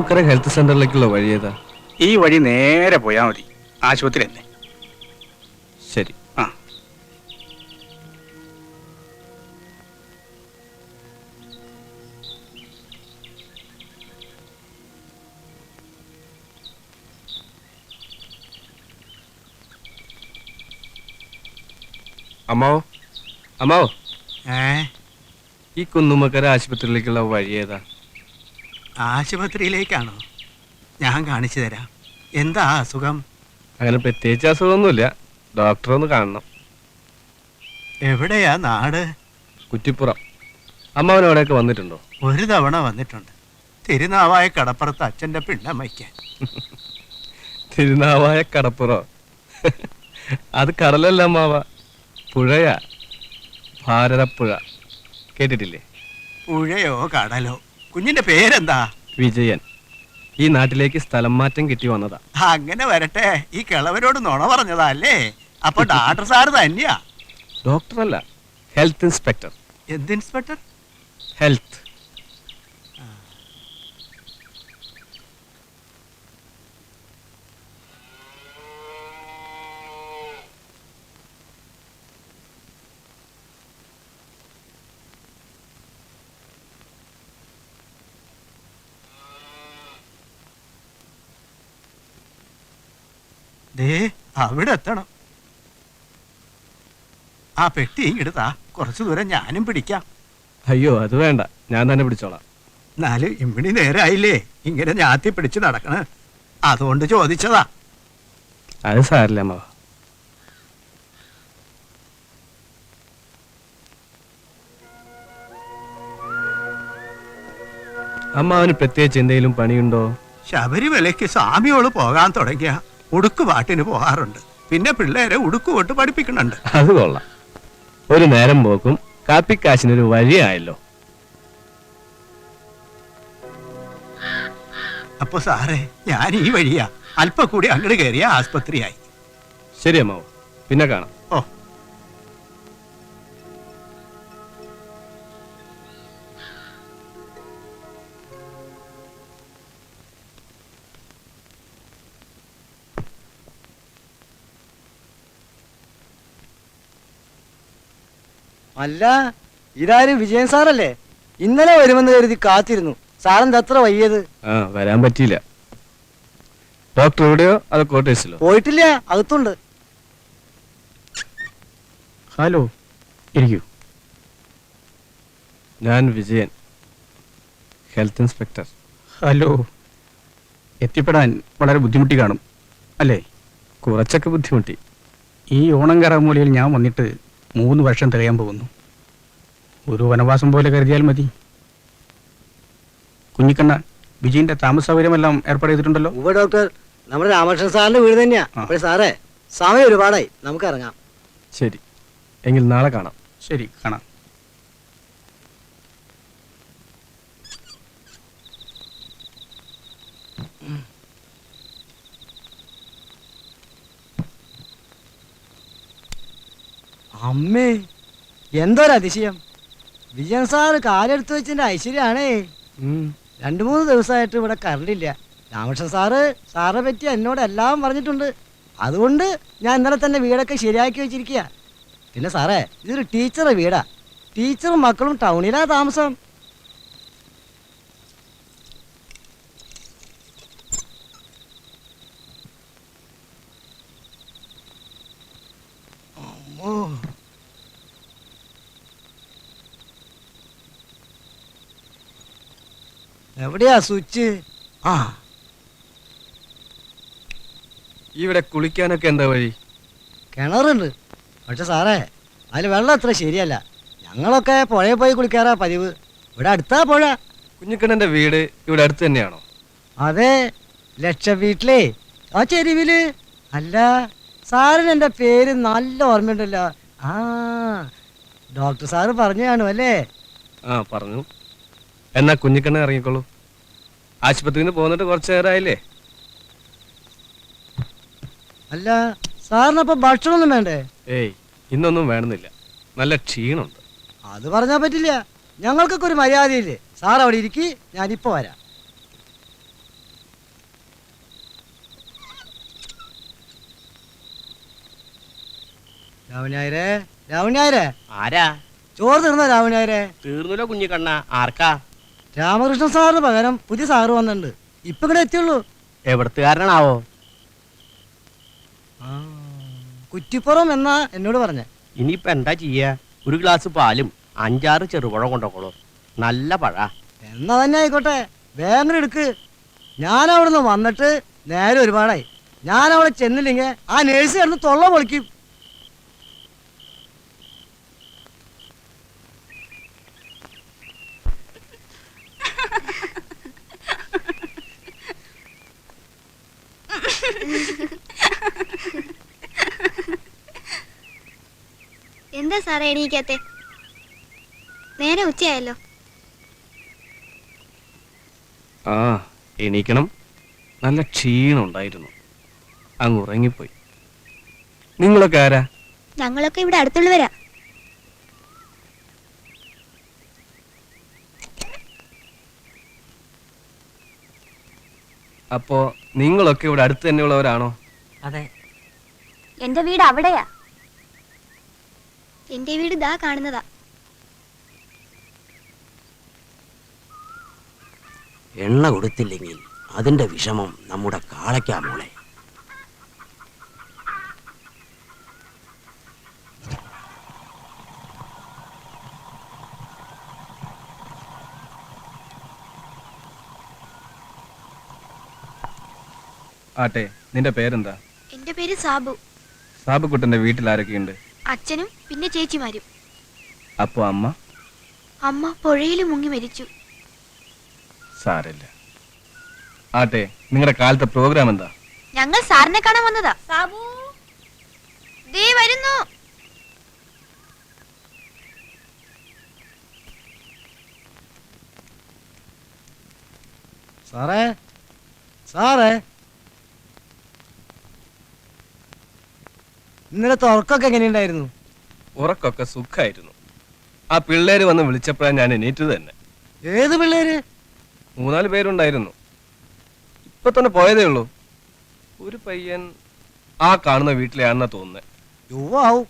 Kunnummakkara health സെന്ററിലേക്കുള്ള വഴി ഏതാ? ഈ വഴി നേരെ പോയാൽ മതി, ആശുപത്രി തന്നെ. ശരി. ആ, അമ്മാവോ അമ്മാവോ, ഏ ഈ കുന്നുമ്മക്കര ആശുപത്രിയിലേക്കുള്ള വഴി ഏതാ? ആശുപത്രിയിലേക്കാണോ? ഞാൻ കാണിച്ചു തരാം. എന്താ അസുഖം? അങ്ങനെ പ്രത്യേകിച്ച് അസുഖമൊന്നുമില്ല, ഡോക്ടറെ ഒന്ന് കാണണം. എവിടെയാ നാട്? കുറ്റിപ്പുറം. അമ്മാവൻ അവിടെയൊക്കെ വന്നിട്ടുണ്ടോ? ഒരു തവണ വന്നിട്ടുണ്ട്. തിരുനാവായ കടപ്പുറത്ത് അച്ഛൻ്റെ പിണ്ഡം വയ്ക്കാൻ. തിരുനാവായ കടപ്പുറോ? അത് കടലല്ല അമ്മാവ, പുഴയാ, ഭാരതപ്പുഴ. കേട്ടിട്ടില്ലേ? പുഴയോ കടലോ? കുഞ്ഞിന്റെ പേരെന്താ? വിജയൻ. ഈ നാട്ടിലേക്ക് സ്ഥലം മാറ്റം കിട്ടി വന്നതാ. അങ്ങനെ വരട്ടെ. ഈ കിളവരോട് നുണ പറഞ്ഞതാ അല്ലേ? അപ്പൊ ഡോക്ടർ സാറ് തന്നെയാ? ഡോക്ടറല്ല, ഹെൽത്ത് ഇൻസ്പെക്ടർ. എന്ത് ഇൻസ്പെക്ടർ? ഹെൽത്ത്. ദേ അവിടെ എത്തണം. ആ പെട്ടി ഇങ്ങെടുത്താ, കുറച്ചു ദൂരം ഞാനും പിടിക്കാം. അയ്യോ അത് വേണ്ട, ഞാൻ തന്നെ പിടിച്ചോളാം. എന്നാലും ഇമ്മിണി നേരായില്ലേ ഇങ്ങനെ ഞാത്തി പിടിച്ച് നടക്കണ, അതുകൊണ്ട് ചോദിച്ചതാ. അത് സാരില്ല അമ്മാവ. അമ്മാവന് പ്രത്യേകിച്ച് എന്തെങ്കിലും പണിയുണ്ടോ? ശബരിമലയ്ക്ക് സ്വാമിയോള് പോകാൻ തുടങ്ങിയ ഉടുക്ക് പാട്ടിന് പോകാറുണ്ട്. പിന്നെ പിള്ളേരെ ഉടുക്ക് തൊട്ട് പഠിപ്പിക്കണുണ്ട്. അത് കൊള്ളാം. ഒരു നേരം പോക്കും കാപ്പിക്കാശിനൊരു വഴിയായല്ലോ. അപ്പൊ സാറേ, ഞാൻ ഈ വഴിയാ, അല്പം കൂടി അങ്ങോട്ട് കയറിയ ആസ്പത്രിയായി. ശരി അമ്മാവ, പിന്നെ കാണാം. ഓ, അല്ല, ഇതാരും വിജയൻ സാറല്ലേ? ഇന്നലെ വരുമെന്ന് കരുതി കാത്തിരുന്നു. സാറെന്താ അത്ര വയ്യത്? വരാൻ പറ്റിയില്ല. ഡോക്ടർ എവിടെയോ അതോ കോട്ടേഴ്സിലോ? പോയിട്ടില്ല, അകത്തുണ്ട്. ഹലോ, ഇരിക്കൂ. ഞാൻ വിജയൻ, ഹെൽത്ത് ഇൻസ്പെക്ടർ. ഹലോ. എത്തിപ്പെടാൻ വളരെ ബുദ്ധിമുട്ടി കാണും അല്ലേ? കുറച്ചൊക്കെ ബുദ്ധിമുട്ടി. ഈ ഓണം കറമൂലയിൽ ഞാൻ വന്നിട്ട് 3 വർഷം തികയാൻ പോകുന്നു. ഒരു വനവാസം പോലെ കരുതിയാൽ മതി. കുഞ്ഞിക്കണ്ണ, വിജയന്റെ താമസ സൗകര്യമെല്ലാം ഏർപ്പാട് ചെയ്തിട്ടുണ്ടല്ലോ? ഉവ്വ് ഡോക്ടർ, നമ്മുടെ രാമകൃഷ്ണൻ സാറിന്റെ വീട് തന്നെയാ. അപ്പോൾ സാറേ, സമയം ഒരുപാടായി, നമുക്ക് ഇറങ്ങാം. ശരി, എങ്കിൽ നാളെ കാണാം. ശരി, കാണാം. അമ്മേ, എന്തൊരതിശയം! വിജയൻ സാറ് കാലെടുത്ത് വെച്ചതിന്റെ ഐശ്വര്യാണേ. 2-3 ദിവസമായിട്ട് ഇവിടെ കറണ്ടില്ല. രാമകൃഷ്ണൻ സാറെ പറ്റി എന്നോട് എല്ലാം പറഞ്ഞിട്ടുണ്ട്. അതുകൊണ്ട് ഞാൻ ഇന്നലെ തന്നെ വീടൊക്കെ ശരിയാക്കി വെച്ചിരിക്കുക. പിന്നെ സാറേ, ഇതൊരു ടീച്ചറുടെ വീടാ. ടീച്ചറും മക്കളും ടൗണിലാ താമസം. എവിടെയാ സ്വിച്ച്? ഇവിടെ കുളിക്കാനൊക്കെ എന്താ വഴി? കിണറുണ്ട്, പക്ഷെ സാറേ അതിൽ വെള്ളം അത്ര ശരിയല്ല. ഞങ്ങളൊക്കെ പുഴയിൽ പോയി കുളിക്കാറാ പതിവ്. ഇവിടെ അടുത്താ പുഴ. കുഞ്ഞിക്കണ്ണന്റെ വീട് ഇവിടെ അടുത്ത് തന്നെയാണോ? അതെ, ലക്ഷം വീട്ടിലേ ആ ചെരുവില്. അല്ല, സാറിന് എൻ്റെ പേര് നല്ല ഓർമ്മയുണ്ടല്ലോ. ഡോക്ടർ സാറ് പറഞ്ഞു കാണും അല്ലേ? പറഞ്ഞു. എന്നാ കുഞ്ഞിക്കണ്ണൻ ഇറങ്ങിക്കോളൂ. ആശുപത്രിയിൽ നിന്ന് പോന്നിട്ട് കുറച്ചു നേരമായില്ലേ? അല്ല, സാറിനപ്പം ഭക്ഷണമൊന്നും വേണ്ടേ? ഏയ്, ഇന്നൊന്നും വേണമെന്നില്ല, നല്ല ക്ഷീണമുണ്ട്. അത് പറഞ്ഞാൽ പറ്റില്ല, ഞങ്ങൾക്കൊക്കെ ഒരു മര്യാദയില്ലേ. സാർ അവിടെ ഇരിക്കി, ഞാനിപ്പോ വരാം. രാവണായരെ രാവണായരെ ആരാ? ചോറ് തീർന്നോ രാവണായരെ? തീർന്നല്ലോ കുഞ്ഞിക്കണ്ണ. ആർക്കാ? രാമകൃഷ്ണൻ സാറിന് പകരം പുതിയ സാറ് വന്നിട്ടുണ്ട്. ഇപ്പൊ ഇവിടെ എത്തിയുള്ളൂ. എവിടത്തുകാരനാണാവോ? കുറ്റിപ്പുറം എന്നാ എന്നോട് പറഞ്ഞേ. ഇനിയിപ്പോ എന്താ ചെയ്യാ? ഒരു ഗ്ലാസ് പാലും 5-6 ചെറുപഴം കൊണ്ടോക്കോളൂ. നല്ല പഴ. എന്നാ തന്നെ ആയിക്കോട്ടെ, വേഗം എടുക്ക്. ഞാൻ അവിടുന്ന് വന്നിട്ട് നേരെ ഒരുപാടായി. ഞാൻ അവിടെ ചെന്നില്ലെങ്കിൽ ആ നേഴ്സ് കിടന്ന് തൊള്ള പൊളിക്കും. എന്താ സാറേ എണീക്കാത്തെ? നേരെ ഉച്ചയായല്ലോ. ആ എണീക്കണം. നല്ല ക്ഷീണം ഉണ്ടായിരുന്നു, അങ്ങ് ഉറങ്ങിപ്പോയി. നിങ്ങളൊക്കെ ആരാ? ഞങ്ങളൊക്കെ ഇവിടെ അടുത്തുള്ളവരാ. അപ്പോ നിങ്ങളൊക്കെ ഇവിടെ അടുത്ത് തന്നെയുള്ളവരാണോ? അതെ. എന്റെ വീട് അവിടെയാ. എന്റെ വീട് ദാ കാണുന്നതാ. എണ്ണ കൊടുത്തില്ലെങ്കിൽ അതിന്റെ വിഷമം നമ്മുടെ കാളയ്ക്കാ മോളെ. ആട്ടെ, നിന്റെ പേരെന്താ? എന്റെ പേര് സാബു. സാബുക്കുട്ടന്റെ വീട്ടിൽ ആരൊക്കെയുണ്ട്? അച്ഛനും പിന്നെ ചേച്ചിമാരും. അപ്പോ അമ്മ? അമ്മ പുഴയിൽ മുങ്ങി മരിച്ചു. സാരല്ല. ആട്ടെ, നിങ്ങളുടെ കാലത്തെ പ്രോഗ്രാം എന്താ? ഞങ്ങൾ സാറിനെ കാണാൻ വന്നതാ. സാബു ദേ വരുന്നു. സാറേ സാറേ, ഇന്നലെ തുറക്കൊക്കെ എങ്ങനെയുണ്ടായിരുന്നു? ഉറക്കൊക്കെ സുഖമായിരുന്നു. ആ പിള്ളേര് വന്ന് വിളിച്ചപ്പോഴാണ് ഞാൻ എണീറ്റത് തന്നെ. ഏത് പിള്ളേര്? 3-4 പേരുണ്ടായിരുന്നു. ഇപ്പൊ തന്നെ പോയതേ ഉള്ളൂ. ഒരു പയ്യൻ ആ കാണുന്ന വീട്ടിലെയാണെന്നാ തോന്നുന്നത്. യുവാവും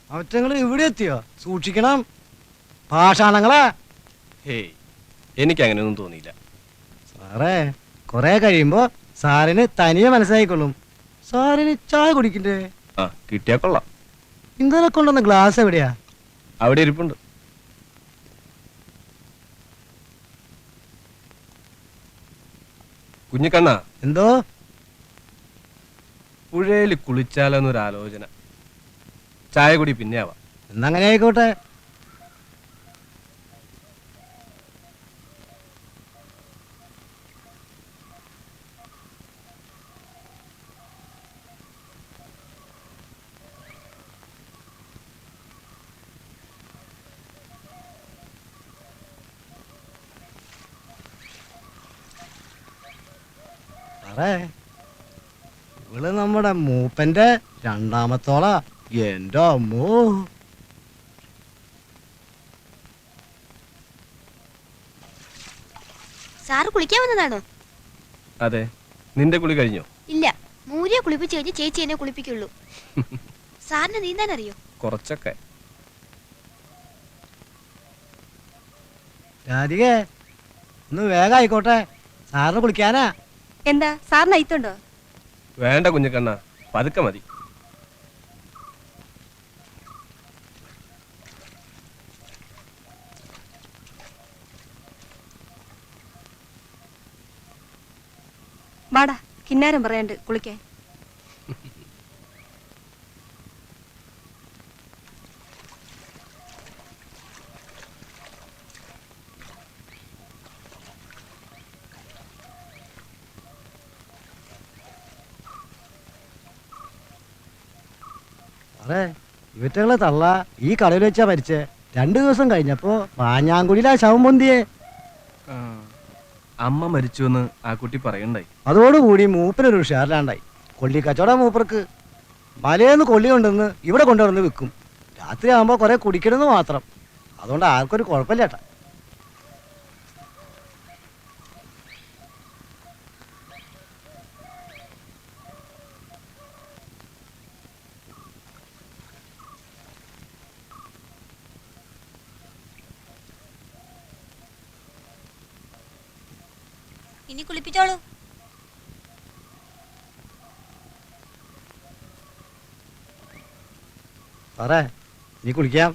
അവറ്റങ്ങള് ഇവിടെ എത്തിയോ? സൂക്ഷിക്കണം, പാഷാണങ്ങളാ. ഹേയ്, എനിക്ക് അങ്ങനെയൊന്നും തോന്നിയില്ല. സാറേ, കൊറേ കഴിയുമ്പോ സാറിന് തനിയെ മനസ്സിലായിക്കൊള്ളും. സാറിന് ചായ കുടിക്കണ്ടേ? ആ, കിട്ടിയാ കൊള്ളാം. ഇന്നലെ കൊണ്ടുവന്ന ഗ്ലാസ് എവിടെയാ? അവിടെ ഇരിപ്പുണ്ട്. കുഞ്ഞിക്കണ്ണ, എന്തോ? പുഴയിൽ കുളിച്ചാലോന്നൊരാലോചന. ചായ കുടി പിന്നെ ആവാം. എന്നങ്ങനെ ആയിക്കോട്ടെ. സാറേ, ഇവള് നമ്മുടെ മൂപ്പന്റെ രണ്ടാമത്തോളാ. എന്റെ അമ്മോ. സാറ് കുളിക്കാൻ വന്നതാണോ? അതെ. നിന്റെ കുളി കഴിഞ്ഞോ? ഇല്ല, മൂരിയെ കുളിപ്പിച്ചു കഴിഞ്ഞ് ചേച്ചി എന്നെ കുളിപ്പിക്കുള്ളൂ. സാറിന് നീന്താൻ അറിയോ? കുറച്ചൊക്കെ. രാധികേ, ഒന്ന് വേഗം ആയിക്കോട്ടെ, സാറിന് കുളിക്കാനാ. എന്താ സാറിന് അയത്തുണ്ടോ? വേണ്ട കുഞ്ഞിക്കണ്ണ, പതുക്കെ മതി. വാടാ, കിന്നാരം പറയാണ്ട് കുളിക്കാൻ. സാറേ, ഇവറ്റകളെ തള്ള ഈ കടയിൽ വെച്ചാ മരിച്ചേ. 2 ദിവസം കഴിഞ്ഞപ്പോ വാഞ്ഞാങ്കുടിയിലാ ശവം പൊന്തിയേ. അമ്മ മരിച്ചുവെന്ന് ആ കുട്ടി പറയണ്ടായി. അതോടുകൂടി മൂപ്പനൊരു ഉഷാറിലാണ്ടായി. കൊള്ളി കച്ചവടം മൂപ്പർക്ക്. മലയെന്ന് കൊള്ളി കൊണ്ടുവന്ന് ഇവിടെ കൊണ്ടുവന്ന് വിൽക്കും. രാത്രി ആകുമ്പോ കുറെ കുടിക്കണമെന്ന് മാത്രം. അതുകൊണ്ട് ആർക്കൊരു കുഴപ്പമില്ല ഏട്ടാ. ഇനി കുളിപ്പിച്ചോളൂ. സാറേ ഇനി കുളിക്കാം.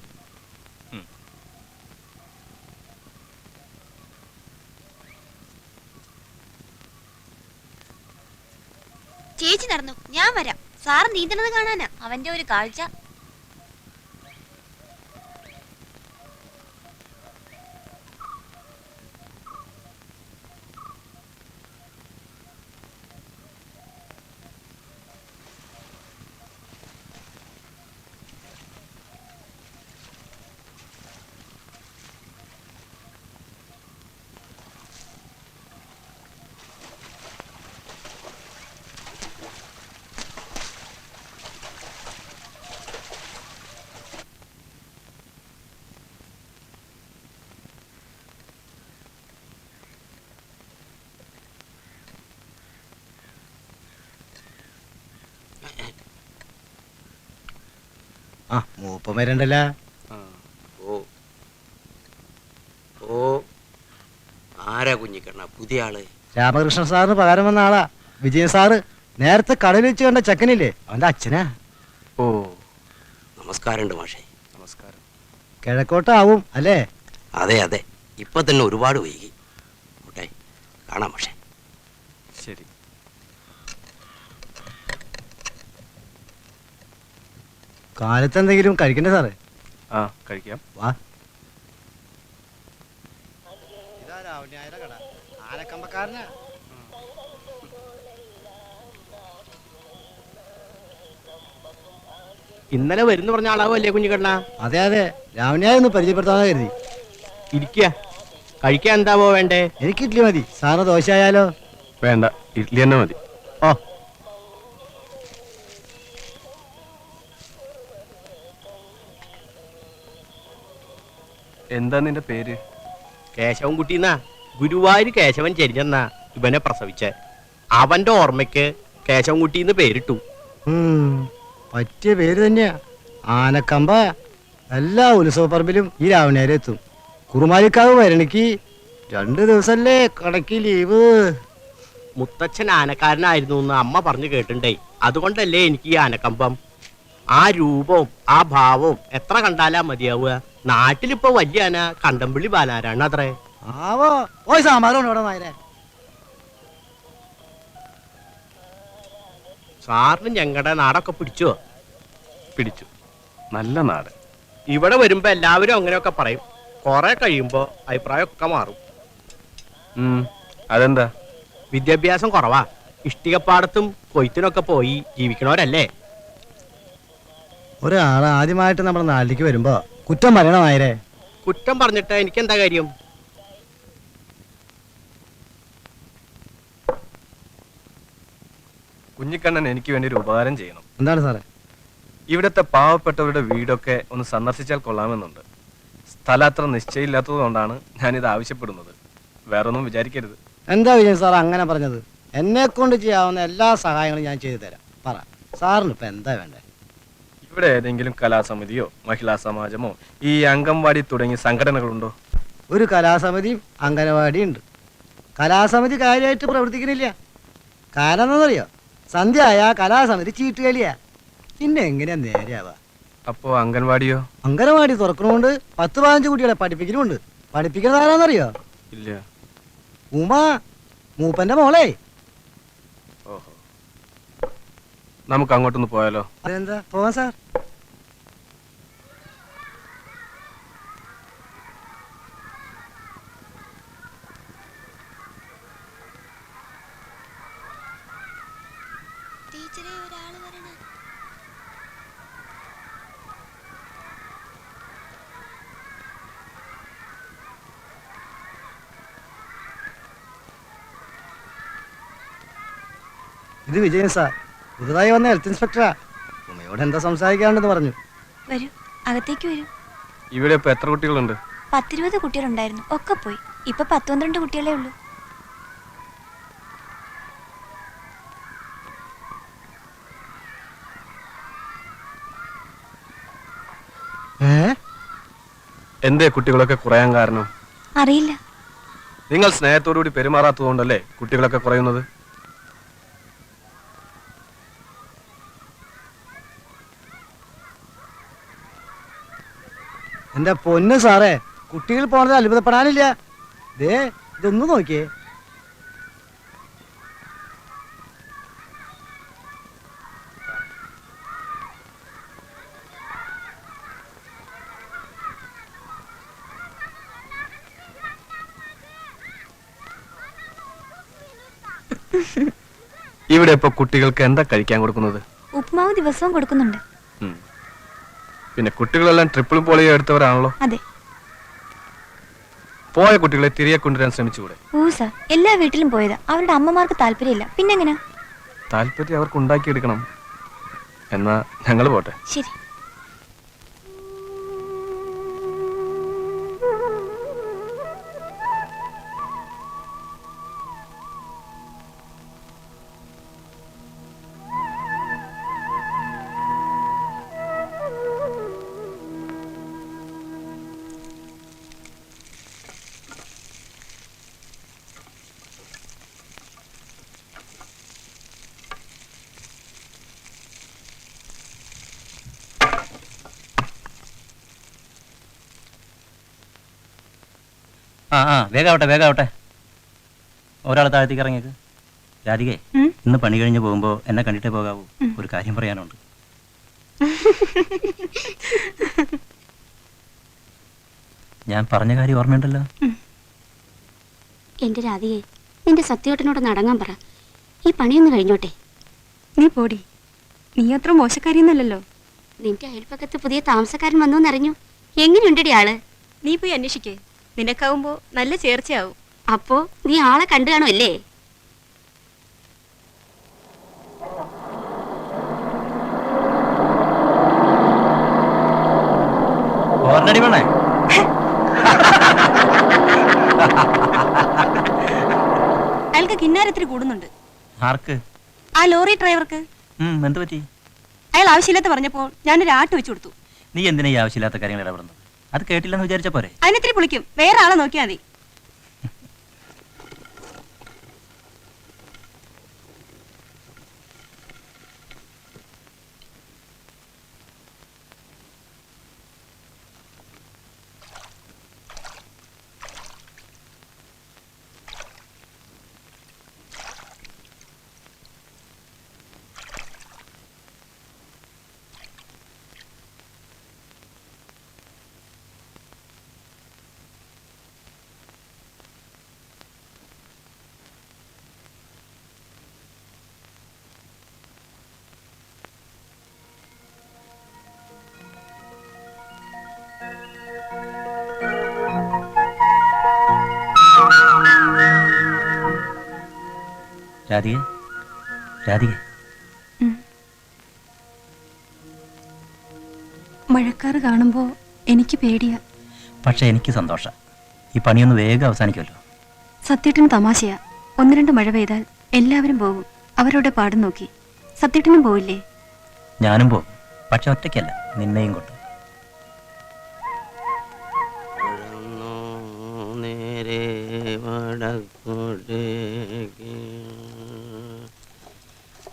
ചേച്ചി നടന്നു, ഞാൻ വരാം. സാറ് നീന്തണത് കാണാനാ അവന്റെ ഒരു കാഴ്ച. ആ മൂപ്പം വരണ്ടല്ല. ഓ ഓ ആരാ കുഞ്ഞിക്കണ്ണ പുതിയ ആള്? രാമകൃഷ്ണൻ സാറിന് പകരം വന്ന ആളാ വിജയൻ സാറ്. നേരത്തെ കടലിൽ വെച്ച് കണ്ട ചെക്കനില്ലേ, അവന്റെ അച്ഛനാ. ഓ നമസ്കാരമുണ്ട് മാഷേ. നമസ്കാരം. കിഴക്കോട്ടാവും അല്ലേ? അതെ അതെ, ഇപ്പൊ തന്നെ ഒരുപാട് വൈകി. ഓട്ടെ, കാണാം മാഷേ. ശരി. കാലത്ത് എന്തെങ്കിലും കഴിക്കണ്ടേ സാറേ? ആ കഴിക്കാം. വാ. ഇതാ രാവണായരുടെ കട. ആനക്കമ്പക്കാരനാ. ഇന്നലെ വരുന്നു പറഞ്ഞ ആളാവല്ലേ കുഞ്ഞിക്കണ്ണ? അതെ അതെ, രാവണായ ഒന്ന് പരിചയപ്പെടുത്താന്ന് കരുതി. ഇരിക്കുക, കഴിക്കാൻ എന്താവോ വേണ്ടേ? എനിക്ക് ഇഡ്ഡലി മതി. സാറിന് ദോശ ആയാലോ? വേണ്ട, ഇഡ്ഡലി തന്നെ മതി. ഓ എന്താ നിന്റെ പേര്? കേശവൻ കുട്ടിന്നാ. ഗുരുവായൂർ കേശവൻ ചെരിഞ്ഞെന്നാ ഇവനെ പ്രസവിച്ചേ. അവന്റെ ഓർമ്മയ്ക്ക് കേശവൻ കുട്ടിന്ന് പേരിട്ടു. പറ്റിയ പേര് തന്നെയാ. ആനക്കമ്പ. എല്ലാ ഉത്സവപ്പറമ്പിലും ഈ രാവണേരെ എത്തും. കുറുമാലിക്കാവ് വരണിക്ക് 2 ദിവസല്ലേ കടക്ക് ലീവ്. മുത്തച്ഛൻ ആനക്കാരനായിരുന്നു എന്ന് അമ്മ പറഞ്ഞു കേട്ടിണ്ടേ. അതുകൊണ്ടല്ലേ എനിക്ക് ഈ ആനക്കമ്പം. ആ രൂപവും ആ ഭാവവും എത്ര കണ്ടാലാ മതിയാവുക. നാട്ടിലിപ്പോ വലിയ ആന കണ്ടംപള്ളി ബാലാരാണ് അത്രേ. ആവോ ഓയ് സാമാറുണ്ട് ഇവിടെ നായരെ. സാറിന് ഞങ്ങളുടെ നാടൊക്കെ പിടിച്ചോ? പിടിച്ചു. നല്ല നാട്. ഇവിടെ വരുമ്പോ എല്ലാവരും അങ്ങനെയൊക്കെ പറയും. കുറെ കഴിയുമ്പോ അഭിപ്രായമൊക്കെ മാറും. അതെന്താ? വിദ്യാഭ്യാസം കുറവാ. ഇഷ്ടികപ്പാടത്തും കൊയ്ത്തിനൊക്കെ പോയി ജീവിക്കണവരല്ലേ. ഒരാൾ ആദ്യമായിട്ട് നമ്മുടെ നാട്ടിലേക്ക് വരുമ്പോ കുറ്റം പറയണം നായരെ. കുറ്റം പറഞ്ഞിട്ട് എനിക്ക് എന്താ കാര്യം? കുഞ്ഞിക്കണ്ണൻ എനിക്ക് വേണ്ടി ഒരു ഉപകാരം ചെയ്യണം. എന്താണ് സാറേ? ഇവിടുത്തെ പാവപ്പെട്ടവരുടെ വീടൊക്കെ ഒന്ന് സന്ദർശിച്ചാൽ കൊള്ളാമെന്നുണ്ട്. സ്ഥലം അത്ര നിശ്ചയമില്ലാത്തത് കൊണ്ടാണ് ഞാനിത് ആവശ്യപ്പെടുന്നത്. വേറൊന്നും വിചാരിക്കരുത്. എന്താ വിജയൻ സാർ അങ്ങനെ പറഞ്ഞത്? എന്നെ കൊണ്ട് ചെയ്യാവുന്ന എല്ലാ സഹായങ്ങളും ഞാൻ ചെയ്തു തരാം. പറ സാറിന് ഇപ്പൊ എന്താ വേണ്ടേ? ഇവിടെ ഏതെങ്കിലും കലാസമിതിയോ മഹിളാ സമാജമോ ഈ അംഗൻവാടി തുടങ്ങിയ സംഘടനകളുണ്ടോ? ഒരു കലാസമിതിയും അംഗനവാടിയും ഉണ്ട്. കലാസമിതി കാര്യമായിട്ട് പ്രവർത്തിക്കുന്നില്ല. കാരണം എന്താണെന്നറിയോ? സന്ധ്യ ആയാ കലാസമിതി ചീട്ടുകളിയാ. പിന്നെ എങ്ങനെയാ നേരെയാവാ? അപ്പോ അംഗൻവാടിയോ? അംഗനവാടി തുറക്കണോണ്ട് 10-15 കുട്ടികളെ പഠിപ്പിക്കുന്നുണ്ട്. പഠിപ്പിക്കുന്നത് ആരാന്നറിയോ? ഇല്ല. ഉമ, മൂപ്പന്റെ മോളെ. ഓഹോ, നമുക്ക് അങ്ങോട്ടൊന്ന് പോയാലോ? അതെന്താ പോവാൻ സാർ? ടീച്ചറെ ഒരാള് വരണ. ഇത് വിജയൻ സാർ, പുതുതായി വന്ന ഹെൽത്ത് ഇൻസ്പെക്ടറാ. ഉമ്മയോട് എന്താ സംസാരിക്കാണ്ടെന്ന് പറഞ്ഞു. വരൂ, അകത്തേക്ക് വരൂ. ഇവിടെ ഇപ്പൊ എത്ര കുട്ടികളുണ്ട്? 10-20 കുട്ടികളുണ്ടായിരുന്നു, ഒക്കെ പോയി. ഇപ്പൊ 10-12 കുട്ടികളേ ഉള്ളൂ. എന്തേ കുട്ടികളൊക്കെ കുറയാൻ കാരണം? അറിയില്ല. നിങ്ങൾ സ്നേഹത്തോടുകൂടി പെരുമാറാത്തതുകൊണ്ടല്ലേ കുട്ടികളൊക്കെ കുറയുന്നത്? എന്റെ പൊന്ന് സാറേ, കുട്ടികൾ പോണത് അത്ഭുതപ്പെടാനില്ല. ദേ ഇതൊന്ന് നോക്കിയേ. ഇവിടെ ഇപ്പൊ കുട്ടികൾക്ക് എന്താ കഴിക്കാൻ കൊടുക്കുന്നത്? ഉപ്മാവ് ദിവസവും കൊടുക്കുന്നുണ്ട്. പിന്നെ കുട്ടികളെല്ലാം ട്രിപ്പിൾ പോളിയോ എടുത്തവരാണല്ലോ. അതെ. പോയ കുട്ടികളെ തിരികെ കൊണ്ടുവരാൻ ശ്രമിച്ചുകൂടെ? സാർ, എല്ലാ വീട്ടിലും പോയതാ. അവരുടെ അമ്മമാർക്ക് താല്പര്യമില്ല. പിന്നെങ്ങനാ? താല്പര്യം അവർക്ക് ഉണ്ടാക്കിയെടുക്കണം. എന്നാ ഞങ്ങൾ പോട്ടെ. ശരി. വേഗാവട്ടെ ഒരാൾ താഴത്തേക്ക് ഇറങ്ങിയേക്ക്. രാധികേ, ഇന്ന് പണി കഴിഞ്ഞ് പോകുമ്പോ എന്നെ കണ്ടിട്ടേ പോകാവൂ. ഒരു കാര്യം പറയാനുണ്ട്. ഞാൻ പറഞ്ഞ കാര്യം ഓർമ്മയുണ്ടല്ലോ? എന്റെ രാധികയെ, നിന്റെ സത്യോട്ടനോട് നടങ്ങാൻ പറ. ഈ പണിയൊന്ന് കഴിഞ്ഞോട്ടെ. നീ പോടി, നീ അത്ര മോശക്കാരിയൊന്നല്ലല്ലോ. നിന്റെ അയൽപ്പക്കത്ത് പുതിയ താമസക്കാരൻ വന്നു എന്നറിഞ്ഞു. എങ്ങനെയുണ്ടടി ആള്? നീ പോയി അന്വേഷിക്കേ. നിനക്കാവുമ്പോ നല്ല ചേർച്ചയാവും. അപ്പോ നീ ആളെ കണ്ടു കാണുമല്ലേ? ഓർണടി വേണേ. അയാൾക്ക് കിന്നാരത്തിരി കൂടുന്നുണ്ട്. ആർക്ക്? ആ ലോറി ഡ്രൈവർക്ക്. എന്ത് പറ്റി? അയാൾ ആവശ്യമില്ലാത്ത പറഞ്ഞപ്പോൾ ഞാനൊരു ആട്ട് വെച്ചു കൊടുത്തു. നീ എന്തിനാ ഈ ആവശ്യമില്ലാത്ത കാര്യങ്ങൾ ഇടപെടുന്നത്? അത് കേട്ടില്ലെന്ന് വിചാരിച്ച പോരെ? അതിനെത്തിരി പൊളിക്കും. വേറെ ആളെ നോക്കിയാൽ മതി. രാധികേ, മഴക്കാറ് കാണുമ്പോ എനിക്ക് പേടിയാ. പക്ഷെ എനിക്ക് സന്തോഷം. ഈ പണിയൊന്ന് വേഗം അവസാനിക്കുമല്ലോ. സത്യേട്ടന് തമാശയാ. 1-2 മഴ പെയ്താൽ എല്ലാവരും പോകും. അവരുടെ പാടും നോക്കി. സത്യേട്ടനും പോവില്ലേ? ഞാനും പോകും. പക്ഷെ ഒറ്റയ്ക്കല്ല, നിന്നെയും കൊണ്ട്. നേരെ വടക്കോട്ടേക്ക്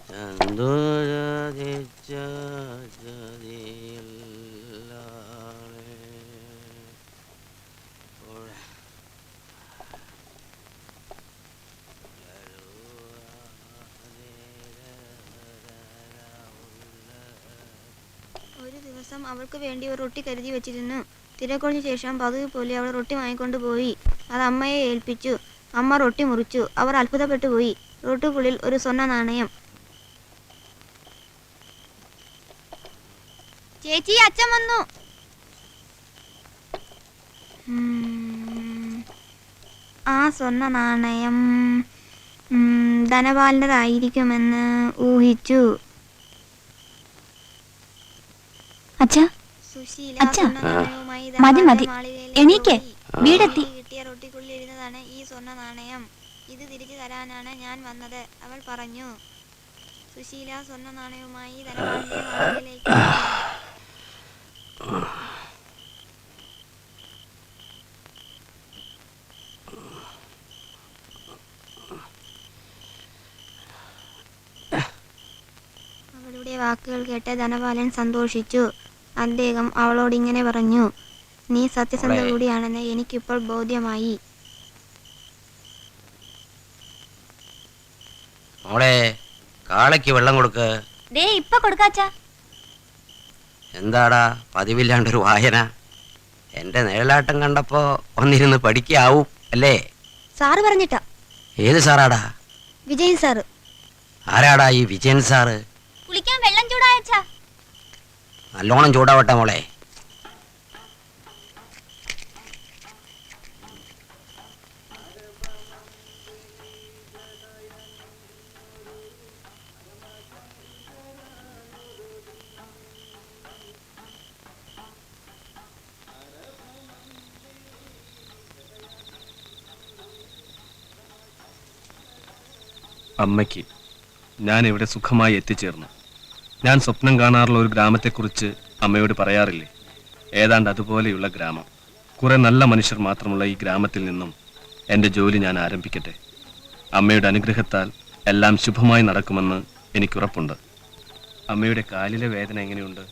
ചന്ദോരാധിച്ച ഒരു ദിവസം അവൾക്ക് വേണ്ടി ഒരു റൊട്ടി കരുതി വെച്ചിരുന്നു. തിരക്കൊഴിഞ്ഞ ശേഷം പതിവ് പോലെ അവൾ റൊട്ടി വാങ്ങിക്കൊണ്ട് പോയി. അത് അമ്മയെ ഏൽപ്പിച്ചു. അമ്മ റൊട്ടി മുറിച്ചു. അവർ അത്ഭുതപ്പെട്ടു പോയി. റൊട്ടിക്കുള്ളിൽ ഒരു സ്വർണ്ണ നാണയം. ചേച്ചി, അച്ഛൻ വന്നു. ആ സ്വർണ്ണ നാണയം ധനപാലൻ്റെതായിരിക്കുമെന്ന് ഊഹിച്ചു. അച്ഛാ, അച്ഛാ, മതി മതി, എണീക്ക്, വീടെത്തി. കിട്ടിയ റൊട്ടിക്കുള്ളിലിരുന്നതാണ് ഈ സ്വർണ്ണ നാണയം. ഇത് തിരിച്ചു തരാനാണ് ഞാൻ വന്നത്, അവൾ പറഞ്ഞു. സുശീല സ്വർണ്ണ നാണയവുമായി ധനപാലന്റെ വാതിലിലേക്ക്. വാക്കുകൾ കേട്ട് ധനപാലൻ സന്തോഷിച്ചു. അദ്ദേഹം അവളോട് ഇങ്ങനെ പറഞ്ഞു: നീ സത്യസന്ധ കൂടിയാണെന്ന് എനിക്കിപ്പോൾ ബോധ്യമായി. മോളെ കാളയ്ക്ക് വെള്ളം കൊടുക്ക്. ദേ ഇപ്പൊ കൊടുക്കാച്ചാ. എന്താടാ പതിവില്ലാണ്ടൊരു വായന? എന്റെ നിഴലാട്ടം കണ്ടപ്പോ ഒന്നിരുന്ന് പഠിക്കാവൂ അല്ലേ? സാറ് പറഞ്ഞിട്ടാ. ഏത് സാറാടാ? വിജയൻ സാറ്. ആരാടാ ഈ വിജയൻ സാറ്? കുളിക്കാൻ വെള്ളം ചൂടായച്ചാ. നല്ലോണം ചൂടാവട്ടെ മോളെ. അമ്മയ്ക്ക് ഞാൻ ഇവിടെ സുഖമായി എത്തിച്ചേർന്നു. ഞാൻ സ്വപ്നം കാണാറുള്ള ഒരു ഗ്രാമത്തെക്കുറിച്ച് അമ്മയോട് പറയാറില്ലേ? ഏതാണ്ട് അതുപോലെയുള്ള ഗ്രാമം. കുറെ നല്ല മനുഷ്യർ മാത്രമുള്ള ഈ ഗ്രാമത്തിൽ നിന്നും എൻ്റെ ജോലി ഞാൻ ആരംഭിക്കട്ടെ. അമ്മയുടെ അനുഗ്രഹത്താൽ എല്ലാം ശുഭമായി നടക്കുമെന്ന് എനിക്കുറപ്പുണ്ട്. അമ്മയുടെ കാലിലെ വേദന എങ്ങനെയുണ്ട്?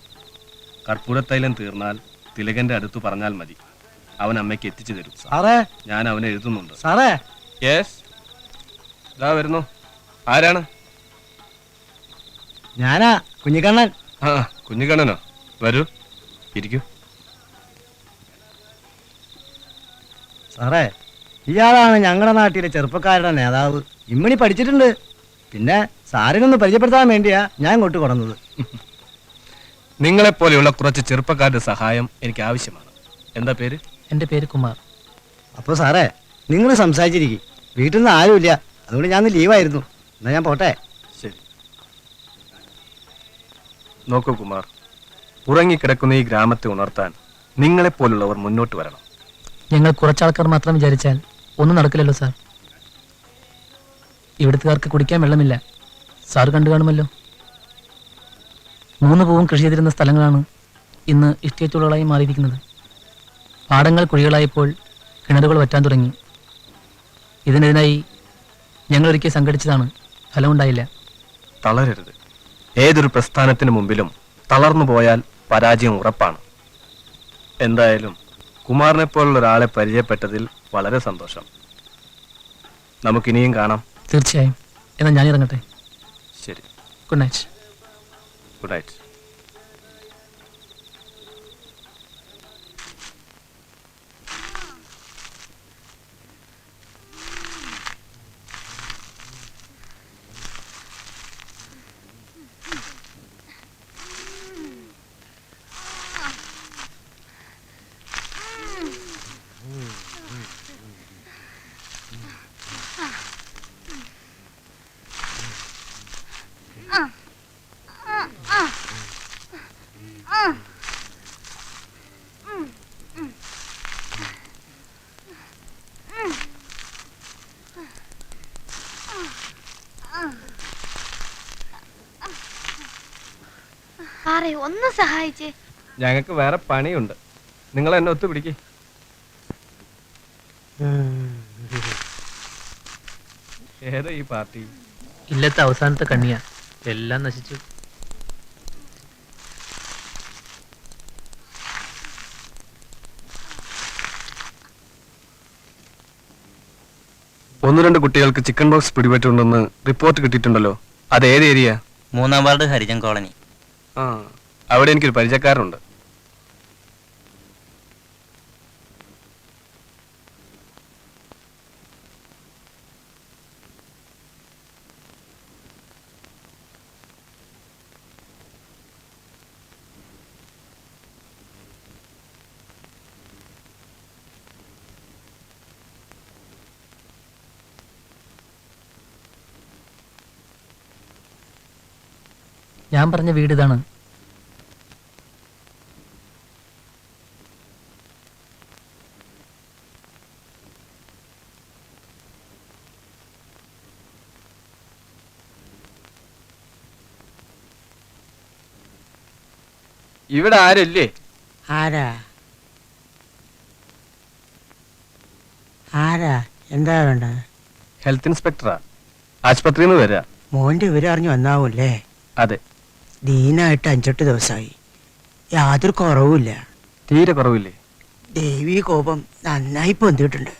കർപ്പൂരത്തൈലം തീർന്നാൽ തിലകന്റെ അടുത്ത് പറഞ്ഞാൽ മതി, അവൻ അമ്മയ്ക്ക് എത്തിച്ചു തരും. സാറേ, ഞാൻ അവനെ എഴുതുന്നുണ്ട്. സാറേ. യെസ്, ഇതാ വരുന്നു. ആരാണ്? ഞാനാ കുഞ്ഞിക്കണ്ണൻ. ആ, കുഞ്ഞിക്കണ്ണനോ? വരൂ, ഇരിക്കൂ. സാറേ, ഇയാളാണ് ഞങ്ങളുടെ നാട്ടിലെ ചെറുപ്പക്കാരുടെ നേതാവ്. ഇമ്മണി പഠിച്ചിട്ടുണ്ട്. പിന്നെ സാറിനൊന്ന് പരിചയപ്പെടുത്താൻ വേണ്ടിയാ ഞാൻ ഇങ്ങോട്ട് കൊണ്ടുവന്നത്. നിങ്ങളെപ്പോലെയുള്ള കുറച്ച് ചെറുപ്പക്കാരുടെ സഹായം എനിക്ക് ആവശ്യമാണ്. എന്താ പേര്? എൻ്റെ പേര് കുമാർ. അപ്പോൾ സാറേ, നിങ്ങൾ സംസാരിച്ചിരിക്കും. വീട്ടിൽ നിന്ന് ആരുമില്ല, അതുകൊണ്ട് ഞാൻ ലീവായിരുന്നു. എന്നാ ഞാൻ പോട്ടെ. ശരി. നോക്കൂ കുമാർ, ഉറങ്ങിക്കിടക്കുന്ന ഈ ഗ്രാമത്തെ ഉണർത്താൻ നിങ്ങളെപ്പോലുള്ളവർ മുന്നോട്ട് വരണം. ഞങ്ങൾ കുറച്ചാൾക്കാർ മാത്രം വിചാരിച്ചാൽ ഒന്നും നടക്കില്ലല്ലോ സാർ. ഇവിടുത്തുകാർക്ക് കുടിക്കാൻ വെള്ളമില്ല. സാർ കണ്ടു കാണുമല്ലോ. 3 പൂവും കൃഷി ചെയ്തിരുന്ന സ്ഥലങ്ങളാണ് ഇന്ന് ഇഷ്ടേറ്റുകളായി മാറിയിരിക്കുന്നത്. പാടങ്ങൾ കുഴികളായപ്പോൾ കിണറുകൾ വറ്റാൻ തുടങ്ങി. ഇതിനെതിരായി ഞങ്ങൾ ഒരിക്കൽ സംഘടിച്ചതാണ്. ഫലമുണ്ടായില്ല. തളരരുത്. ഏതൊരു പ്രസ്ഥാനത്തിന് മുമ്പിലും തളർന്നു പോയാൽ പരാജയം ഉറപ്പാണ്. എന്തായാലും കുമാറിനെ പോലുള്ള ഒരാളെ പരിചയപ്പെട്ടതിൽ വളരെ സന്തോഷം. നമുക്കിനിയും കാണാം. തീർച്ചയായും. എന്നാൽ ഞാൻ ഇറങ്ങട്ടെ. ശരി. Good night. Good night. ഒന്ന് സഹായിച്ചേ. ഞങ്ങൾക്ക് വേറെ പണിയുണ്ട്. നിങ്ങൾ എന്നെ ഒത്തുപിടിക്കേ. ഏതാ ഈ പാർട്ടി? ഇല്ലത്തെ അവസാനത്തെ കണ്ണിയാ. എല്ലാം നശിച്ചു. ഒന്ന് രണ്ട് കുട്ടികൾക്ക് ചിക്കൻ ബോക്സ് പിടിപെട്ടുണ്ടെന്ന് റിപ്പോർട്ട് കിട്ടിയിട്ടുണ്ടല്ലോ. അത് ഏത് ഏരിയ? 3-ാം ward Harijan colony. ആ, അവിടെ എനിക്കൊരു പരിചയക്കാരുണ്ട്. ഞാൻ പറഞ്ഞ വീട് ഇതാണ്. ഇവിടെ ആരല്ലേ? ആരാ ആരാ എന്താ വേണ്ടത്? ഹെൽത്ത് ഇൻസ്പെക്ടറാ. ആശുപത്രിയിൽ നിന്ന് വരാ. മോന്റെ വിവരം അറിഞ്ഞു വന്നാവൂല്ലേ? അതെ. ദീനായിട്ട് 5-8 ദിവസമായി. യാതൊരു കുറവുമില്ല. തീരെ കുറവില്ലേ? ദേവീ കോപം നന്നായി പൊന്തിയിട്ടുണ്ട്.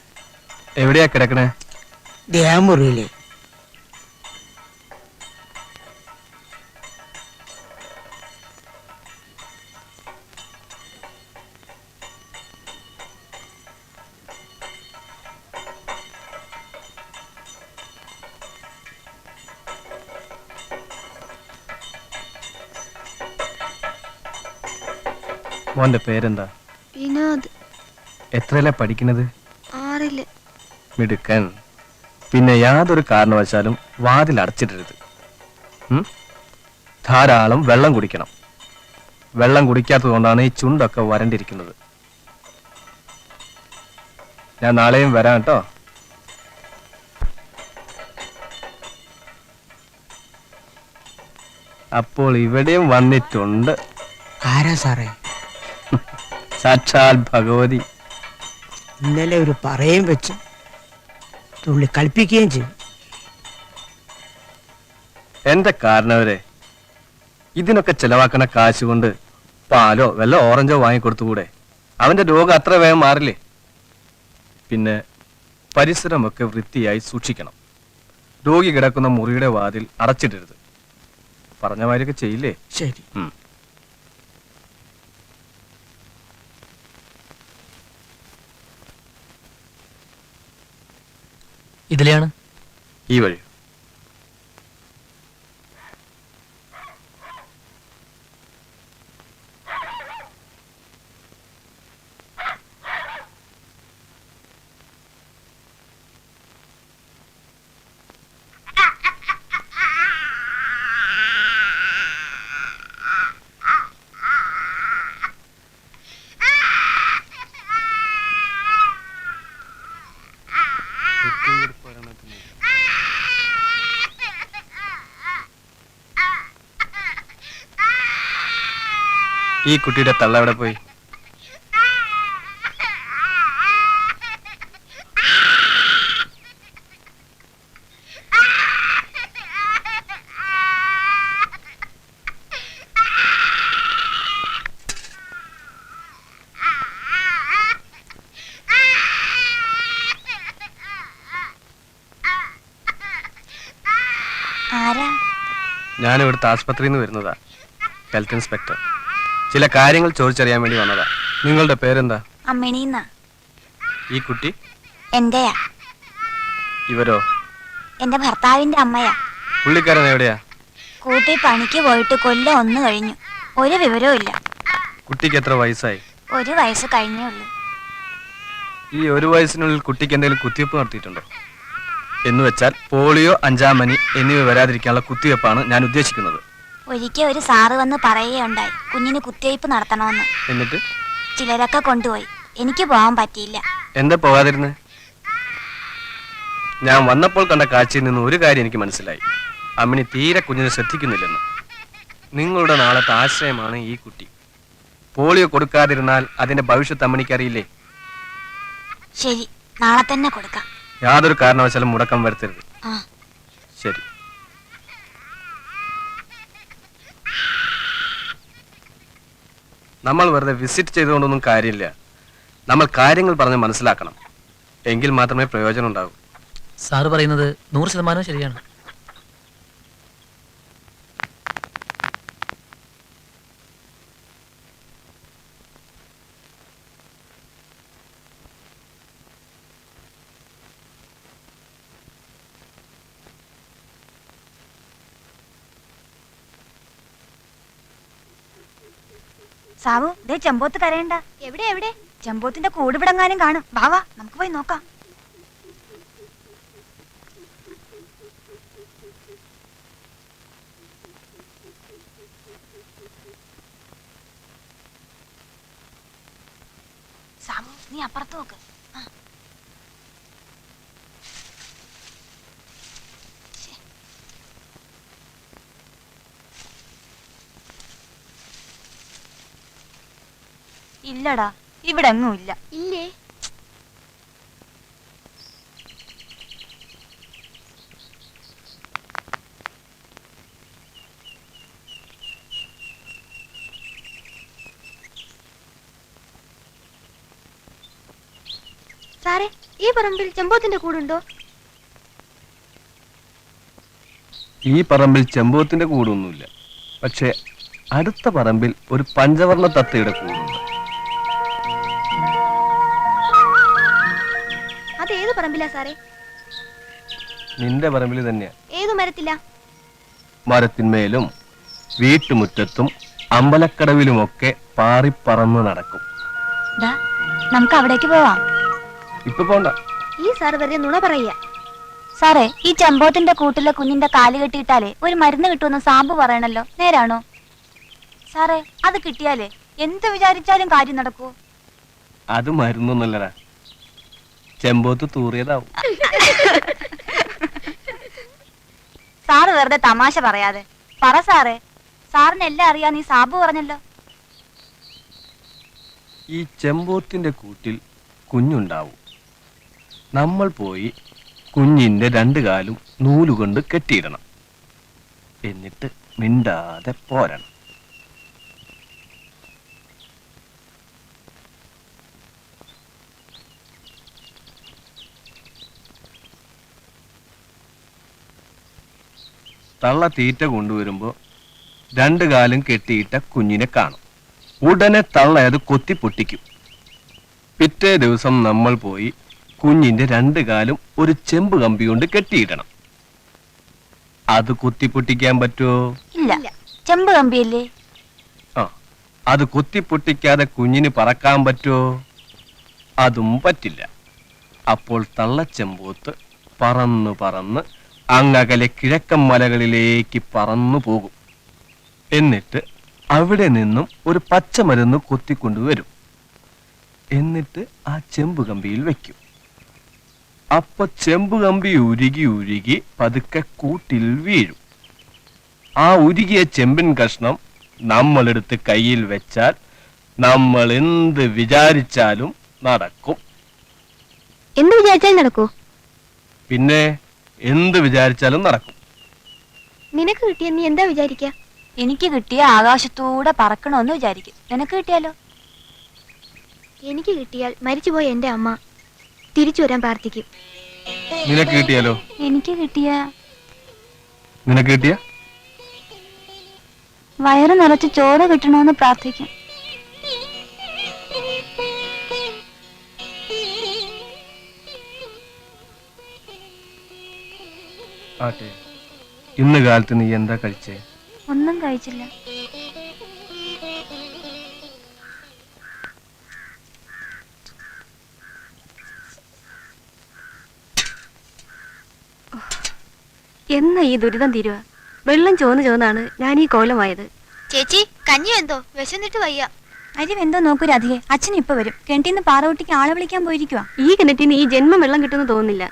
എവിടെയാ കിടക്കണേ? ദേഹമുറിയില്ലേ. മോന്റെ പേരെന്താ? വിനോദ്. എത്രയല്ല പഠിക്കുന്നത്? 6-ല്. മിടുക്കൻ. പിന്നെ യാതൊരു കാരണവശാലും വാതിൽ അടച്ചിടരുത്. ധാരാളം വെള്ളം കുടിക്കണം. വെള്ളം കുടിക്കാത്തത് കൊണ്ടാണ് ഈ ചുണ്ടൊക്കെ വരണ്ടിരിക്കുന്നത്. ഞാൻ നാളെയും വരാം കേട്ടോ. അപ്പോൾ ഇവിടെയും വന്നിട്ടുണ്ട്. ആരാ സാറേ? സാക്ഷാൽ ഭഗവതി. ഇന്നലെ ഒരു പറയും വെച്ച് തുള്ളി കളിപ്പിക്കുകയും ചെയ്യും. എന്റെ കാരണവരെ, ഇതിനൊക്കെ ചെലവാക്കണ കാശ് കൊണ്ട് പാലോ വല്ല ഓറഞ്ചോ വാങ്ങിക്കൊടുത്തുകൂടെ? അവന്റെ രോഗം അത്ര വേഗം മാറില്ലേ? പിന്നെ പരിസരമൊക്കെ വൃത്തിയായി സൂക്ഷിക്കണം. രോഗി കിടക്കുന്ന മുറിയുടെ വാതിൽ അടച്ചിടരുത്. പറഞ്ഞ മാതിരിയൊക്കെ ചെയ്യില്ലേ? ശരി. ഇതിലെയാണ്. ഈ വഴി. ഈ കുട്ടിയുടെ തള്ള എവിടെ പോയി? ഞാൻ ഇവിടുത്തെ ആസ്പത്രിയിൽ നിന്ന് വരുന്നതാ, ഹെൽത്ത് ഇൻസ്പെക്ടർ. ചില കാര്യങ്ങൾ ചോദിച്ചറിയാൻ വേണ്ടി വന്നതാ. നിങ്ങളുടെ പേരെന്താ? അമ്മിണിന്നാ. ഈ കുട്ടി എന്റെയാ. ഇവരോ? എന്റെ ഭർത്താവിന്റെ അമ്മയാ. പുള്ളിക്കാരൻ എവിടെയാ? കൂട്ടി പണിക്ക് പോയിട്ട് കൊല്ലം 1 കഴിഞ്ഞു. ഒരു വിവരവും ഇല്ല. കുട്ടിക്ക് എത്ര വയസ്സായി? 1 വയസ്സ് കഴിഞ്ഞേ ഉള്ളൂ. ഈ 1 വയസ്സിനുള്ളിൽ കുട്ടിക്ക് എന്തെങ്കിലും കുത്തിവെപ്പ് നടത്തിയിട്ടുണ്ടോ? എന്ന് വെച്ചാൽ പോളിയോ, 5-ാം പനി എന്നിവ വരാതിരിക്കാനുള്ള കുത്തിവെപ്പാണ് ഞാൻ ഉദ്ദേശിക്കുന്നത്. ഒരിക്കൽ ഒരു സാറ് വന്ന് പറയുകയുണ്ടായി കുഞ്ഞിന് കുത്തിവയ്പ് നടത്തണമെന്ന്. എന്നിട്ട് ചിലരൊക്കെ കൊണ്ടുപോയി. എനിക്ക് പോകാൻ പറ്റിയില്ല. എന്താ പോകാതിരുന്നത്? ഞാൻ വന്നപ്പോൾ കണ്ട കാഴ്ചയിൽ നിന്ന് ഒരു കാര്യം എനിക്ക് മനസ്സിലായി. അമ്മിണി തീരെ കുഞ്ഞിനെ ശ്രദ്ധിക്കുന്നില്ലെന്ന്. നിങ്ങളുടെ നാളത്തെ ആശ്രയമാണ് ഈ കുട്ടി. പോളിയോ കൊടുക്കാതിരുന്നാൽ അതിന്റെ ഭവിഷ്യത്ത് അമ്മിണിക്കറിയില്ലേ? ശരി, നാളെ തന്നെ കൊടുക്കാം. യാതൊരു കാരണവശാലും മുടക്കം വരുത്തരുത്. ശരി. നമ്മൾ വെറുതെ വിസിറ്റ് ചെയ്തുകൊണ്ടൊന്നും കാര്യമില്ല. നമ്മൾ കാര്യങ്ങൾ പറഞ്ഞ് മനസ്സിലാക്കണം. എങ്കിൽ മാത്രമേ പ്രയോജനം ഉണ്ടാകൂ. സാറ് പറയുന്നത് 100% ശരിയാണ്. സാവു, ദേ ചെമ്പോത്ത് കരയണ്ട. എവിടെ എവിടെ? ചെമ്പോത്തിന്റെ കൂട് വിടങ്ങാനും കാണും. വാ വാ, നമുക്ക് പോയി നോക്കാം. സാവു, നീ അപ്പുറത്ത് നോക്ക്. ഇല്ലടാ, ഇവിടെ എങ്ങും ഇല്ല. ഇല്ലേ? സാറേ, ഈ പറമ്പിൽ ചെമ്പോത്തിന്റെ കൂടുണ്ടോ? ഈ പറമ്പിൽ ചെമ്പോത്തിന്റെ കൂടൊന്നുമില്ല. പക്ഷെ അടുത്ത പറമ്പിൽ ഒരു പഞ്ചവർണ്ണ തത്തയുടെ കൂടുണ്ട്. അത് ഏത് പറമ്പിലാ സാറേ? നിന്റെ പറമ്പിൽ തന്നെയാ. ഏതു മരത്തില? മരത്തിന്മേലും വീട്ടുമുറ്റത്തും അമ്പലക്കടവിലുമൊക്കെ പാറിപ്പറന്ന് നടക്കും. നമുക്ക് അവിടേക്ക് പോവാം. ഇപ്പൊ പോണ്ട. ഈ സാർ വെറുതെ നുണ പറയുക. സാറേ, ഈ ചെമ്പോത്തിന്റെ കൂട്ടിലെ കുഞ്ഞിന്റെ കാല് കെട്ടിയിട്ടാലേ ഒരു മരുന്ന് കിട്ടുമെന്ന് സാബു പറയണല്ലോ, നേരാണോ? സാറേ, അത് കിട്ടിയാലേ എന്ത് വിചാരിച്ചാലും കാര്യം നടക്കൂ. അത് മരുന്നൊന്നുമല്ലടാ, ചെമ്പോത്ത് തൂറിയതാവും. സാറ് വെറുതെ തമാശ പറയാതെ പറ സാറേ. സാറിന് എല്ലാം അറിയാന്ന് ഈ സാബു പറഞ്ഞല്ലോ. ഈ ചെമ്പോത്തിന്റെ കൂട്ടിൽ കുഞ്ഞുണ്ടാവും. നമ്മൾ പോയി കുഞ്ഞിന്റെ 2 കാലും നൂലുകൊണ്ട് കെട്ടിയിടണം. എന്നിട്ട് മിണ്ടാതെ പോരണം. തള്ള തീറ്റ കൊണ്ടുവരുമ്പോ 2 കാലും കെട്ടിയിട്ട കുഞ്ഞിനെ കാണും. ഉടനെ തള്ള അത് കൊത്തിപ്പൊട്ടിക്കും. പിറ്റേ ദിവസം നമ്മൾ പോയി കുഞ്ഞിന്റെ 2 കാലും ഒരു ചെമ്പ് കമ്പി കൊണ്ട് കെട്ടിയിടണം. അത് കുത്തിപ്പൊട്ടിക്കാൻ പറ്റുമോ? ഇല്ല, ചെമ്പ് കമ്പിയല്ലേ. ആ, അത് കുത്തിപ്പൊട്ടിക്കാതെ കുഞ്ഞിന് പറക്കാൻ പറ്റുമോ? അതും പറ്റില്ല. അപ്പോൾ തള്ളച്ചെമ്പോത്ത് പറന്ന് പറന്ന് അങ്ങകലെ കിഴക്കൻ മലകളിലേക്ക് പറന്നു പോകും. എന്നിട്ട് അവിടെ നിന്നും ഒരു പച്ചമരുന്ന് കൊത്തിക്കൊണ്ടുവരും. എന്നിട്ട് ആ ചെമ്പ് കമ്പിയിൽ വെക്കും. അപ്പൊ ചെമ്പ് കമ്പി ഉരുകി ഉരുകി പതുക്കെ കൂട്ടിൽ വീഴും. ആ ഉരുകിയ ചെമ്പിൻ കഷ്ണം നമ്മളെടുത്ത് കയ്യിൽ വെച്ചാൽ നമ്മൾ എന്ത് വിചാരിച്ചാലും നടക്കും. എന്ത് വിചാരിച്ചാലും നടക്കൂ? പിന്നെ എന്ത് വിചാരിച്ചാലും നടക്കും. നിനക്ക് കിട്ടിയ നീ എന്താ വിചാരിക്ക? എനിക്ക് കിട്ടിയ ആകാശത്തൂടെ പറക്കണമെന്ന് വിചാരിക്കും. നിനക്ക് കിട്ടിയാലോ? എനിക്ക് കിട്ടിയാൽ മരിച്ചുപോയ എന്റെ അമ്മ തിരിച്ചു വരാൻ പ്രാർത്ഥിക്കും. നിനക്ക് കിട്ടിയാലോ? എനിക്ക് കിട്ടിയ നിനക്ക് കിട്ടിയ വയറ് നിറച്ച് ചോറ് കിട്ടണമെന്ന് പ്രാർത്ഥിക്കും. ആട്ടെ, ഇന്ന് കാലത്ത് നീ എന്താ കഴിച്ചേ? ഒന്നും കഴിച്ചില്ല. എന്നാ ഈ ദുരിതം തീരുക? വെള്ളം ചോന്നാണ് ഞാൻ ഈ കോലമായത്. ചേച്ചി, കഞ്ഞി എന്തോ വിശന്നിട്ട് വയ്യ. അരി വെന്തോ നോക്കൂ രാധികെ, അച്ഛൻ ഇപ്പൊ വരും. കിണറ്റിന്ന് പാറകുട്ടിക്ക് ആളെ വിളിക്കാൻ പോയിരിക്കുവാ. ഈ കിണറ്റിന് ഈ ജന്മം വെള്ളം കിട്ടുമെന്ന് തോന്നുന്നില്ല.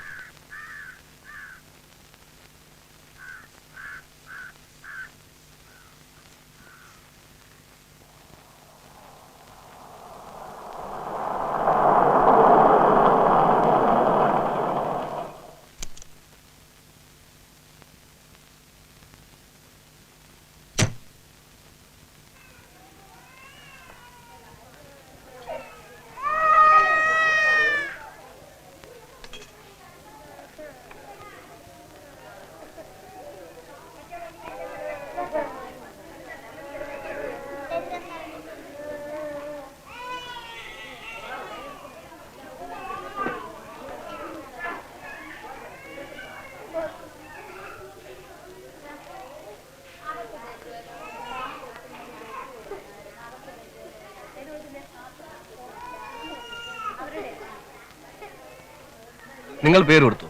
നിങ്ങൾ പേര് കൊടുത്തു.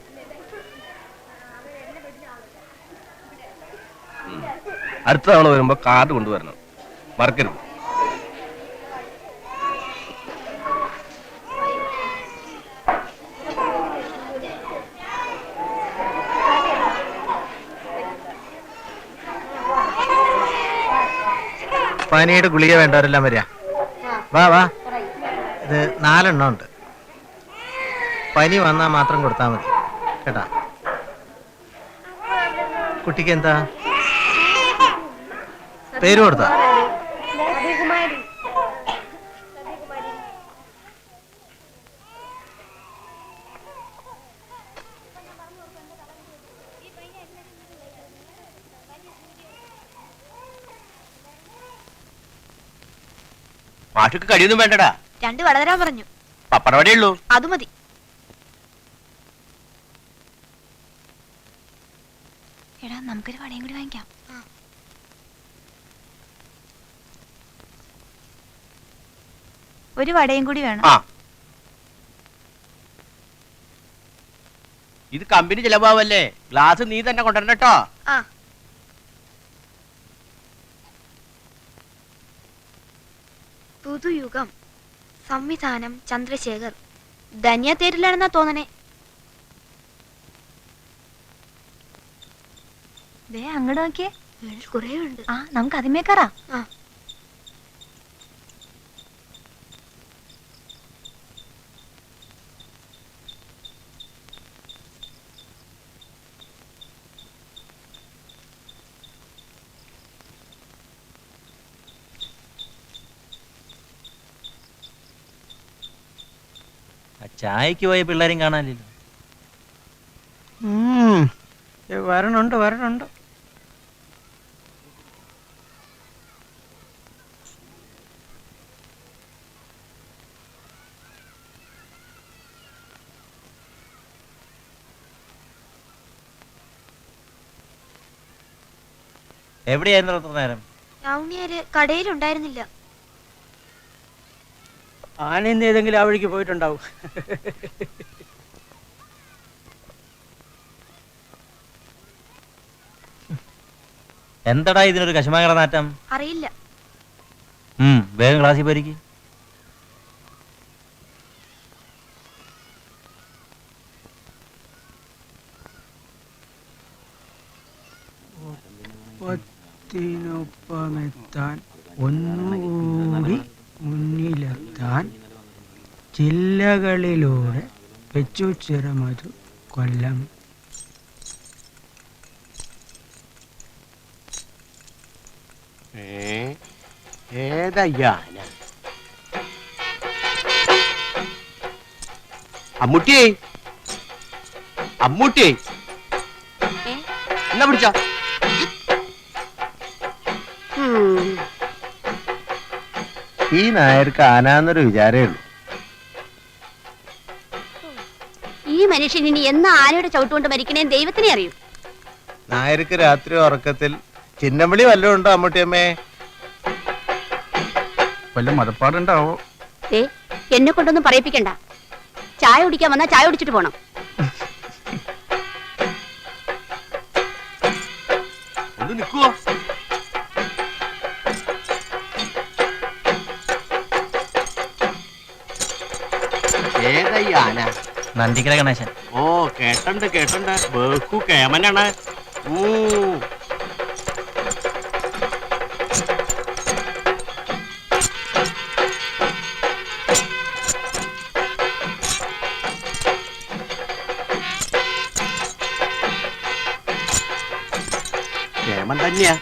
അടുത്ത തവണ വരുമ്പോ കാർഡ് കൊണ്ടുവരണം, മറക്കരുത്. പനിയുടെ ഗുളിക വേണ്ടവരെല്ലാം വരിക. വാ വാ, ഇത് 4 എണ്ണം ഉണ്ട്. പനി വന്നാൽ മാത്രം കൊടുത്താൽ മതി കേട്ടാ. കുട്ടിക്ക് എന്താ പേര് കൊടുത്താ? മാഷക്ക് കടിയൊന്നും വേണ്ടടാ. 2 വട തരാൻ പറഞ്ഞു. പപ്പടവടേ ഉള്ളൂ. അത് മതി. എടാ നമുക്കൊരു വടയും കൂടി വാങ്ങിക്കാം. ഒരു വടയും കൂടി വേണം. ഇത് കമ്പനി ചെലവാവല്ലേ, ഗ്ലാസ് നീ തന്നെ കൊണ്ടുവരണം കേട്ടോ. പുതുയുഗം. സംവിധാനം ചന്ദ്രശേഖർ. ധന്യ തേരിലാണെന്നാ തോന്നണേ. ദേ അങ്ങോട്ട് നോക്കിയേ, കുറേ ഉണ്ട്. ആ നമുക്ക് അതിമേ കയറാം. ചായക്ക് പോയ പിള്ളേരും കാണാനില്ലല്ലോ. വരണുണ്ട് വരണുണ്ട്. എവിടെയായിരുന്നു അത്ര നേരം? ടൗണിയര് കടയിലുണ്ടായിരുന്നില്ല. ആനയിന്ന് ഏതെങ്കിലും ആ വഴിക്ക് പോയിട്ടുണ്ടാവും. എന്തടാ ഇതിനൊരു കശമാകര നാറ്റം? അറിയില്ല. വേഗം ക്ലാസ്സിൽ പോയിരിക്കും. ഒപ്പത്തിനൊപ്പമെത്താൻ ഒന്നുകൂടി മുന്നിലെത്താൻ ജില്ലകളിലൂടെ വെച്ചുച്ചിറമതു കൊല്ലം. ഏതയ്യാന അമ്മൂട്ടിയേ, അമ്മൂട്ടിയേ എന്നാ പിടിച്ച. ഈ നായർക്ക് ആനാന്നൊരു വിചാരേ ഉള്ളൂ. ഈ മനുഷ്യൻ ഇനി എന്നാ ആനയുടെ ചവിട്ടുകൊണ്ട് മരിക്കണേ ദൈവത്തിനെ അറിയൂ. നായർക്ക് രാത്രി ഉറക്കത്തിൽ ചിന്നവിളി വല്ലതും ഉണ്ടോ അമ്മൂട്ടിയമ്മേ? വല്ല മതപ്പാടുണ്ടാവോ? എന്നെ കൊണ്ടൊന്നും പറയിപ്പിക്കണ്ട. ചായ കുടിക്കാൻ വന്നാ ചായ കുടിച്ചിട്ട് പോണം. ഒന്ന് നിൽക്കുവോ? ഏതയ്യാന? നന്ദിക്കര ഗണേശൻ. ഓ കേട്ടണ്ട് കേട്ടണ്ട്, ബഹു കേമനാണ്. കേമൻ തന്നെയാ.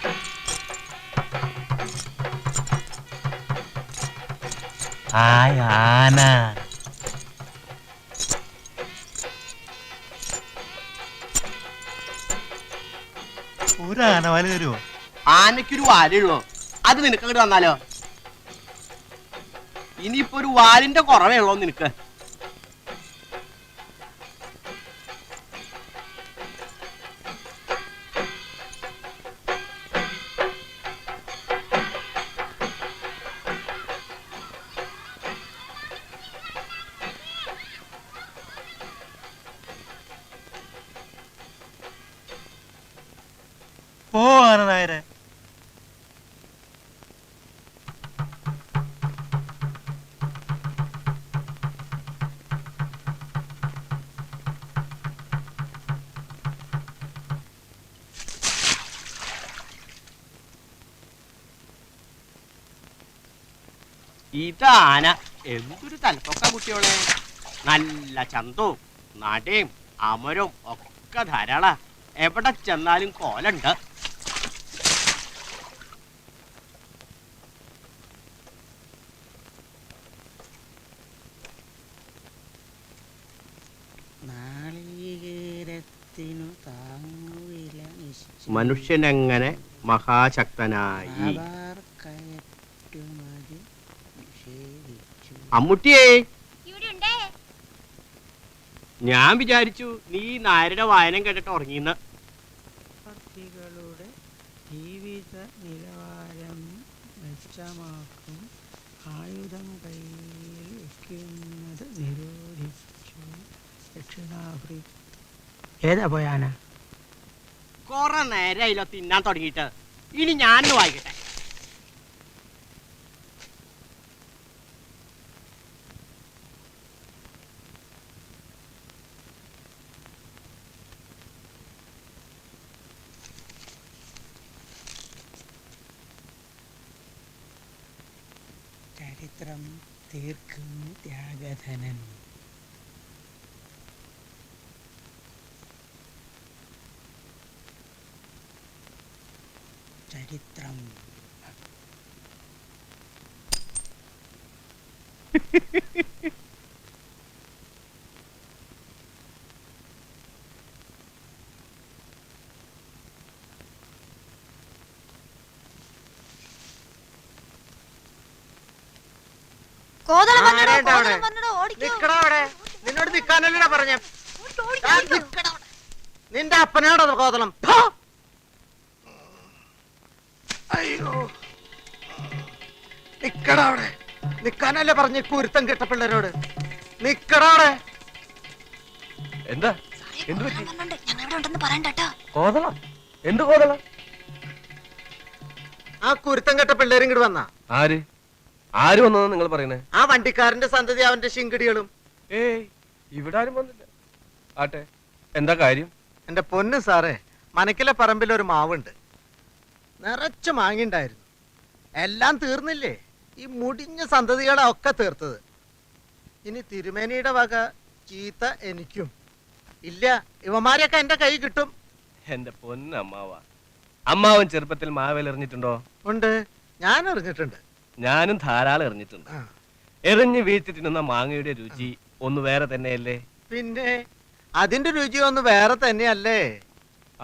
ആന ഒരു ആനവാല് തരുമോ? ആനയ്ക്കൊരു വാലുള്ളൂ, അത് നിനക്ക് അങ്ങോട്ട് തന്നാലോ? ഇനിയിപ്പോ ഒരു വാലിന്റെ കുറവേ ഉള്ളൂ നിനക്ക്. പോ ആന നായരെ. ഇതാന എന്തൊരു തലപ്പൊക്ക കുട്ടിയോളെ. നല്ല ചന്തവും നടയും അമരവും ഒക്കെ ധാരാള. എവിടെ ചെന്നാലും കോലുണ്ട്. മനുഷ്യനെങ്ങനെ മഹാശക്തനായി. അമ്മുട്ടിയേ, ഞാൻ വിചാരിച്ചു നീ നായരുടെ വായനം കേട്ടിട്ട് ഉറങ്ങിന്ന്. കുട്ടികളുടെ ജീവിത നിലവാരം മെച്ചമാക്കും ആയുധം കയ്യിൽ വെക്കുന്നത് നിരോധിച്ചു ദക്ഷിണാഫ്രിക്ക. ഏതാ പോയാന? കൊറേ നേരമായില്ലോ തിന്നാൻ തുടങ്ങിയിട്ട്. ഇനി ഞാനൊന്ന് വായിക്കട്ടെ. ചരിത്രം തീർക്കും ത്യാഗധനൻ. ചരിത്രം നിന്നോട് നിൽക്കാനല്ലേ പറഞ്ഞ? നിന്റെ അപ്പനോടോ കോതളം? അയ്യോ, നിക്കടാ അവിടെ. നിക്കാനല്ലേ പറഞ്ഞ കുരുത്തം കെട്ട പിള്ളേരോട്? നിക്കടാ അവിടെ. എന്താ കോതളം? എന്ത് കോതളം? ആ കുരുത്തം കെട്ട പിള്ളേരും ഇങ്ങോട്ട് വന്നാ? ആര് ആര് വന്നതാ നിങ്ങൾ പറയണേ? ആ വണ്ടിക്കാരന്റെ സന്തതി, അവന്റെ ശിങ്കടികളും. ഏയ്, ഇവിടെ ആരും വന്നില്ല. ആട്ടെ, എന്താ കാര്യം? എന്റെ പൊന്ന് സാറേ, മനക്കിലെ പറമ്പിൽ ഒരു മാവുണ്ട്. നിറച്ച് മാങ്ങിണ്ടായിരുന്നു. എല്ലാം തീർന്നില്ലേ? ഈ മുടിഞ്ഞ സന്തതികളെ ഒക്കെ തീർത്തത്. ഇനി തിരുമേനിയുടെ വക ചീത്ത എനിക്കും ഇല്ല. ഇവന്മാരെയൊക്കെ എന്റെ കൈ കിട്ടും. എന്റെ പൊന്നമ്മാവ, അമ്മാവൻ ചെറുപ്പത്തിൽ മാവേൽ എറിഞ്ഞിട്ടുണ്ടോ? ഉണ്ട്, ഞാൻ എറിഞ്ഞിട്ടുണ്ട്. ഞാനും ധാരാളം എറിഞ്ഞിട്ടുണ്ട്. എറിഞ്ഞ് വീഴ്ത്തി തിന്നുന്ന മാങ്ങയുടെ രുചി ഒന്ന് വേറെ തന്നെയല്ലേ? പിന്നെ അതിന്റെ രുചി ഒന്ന് വേറെ തന്നെയല്ലേ?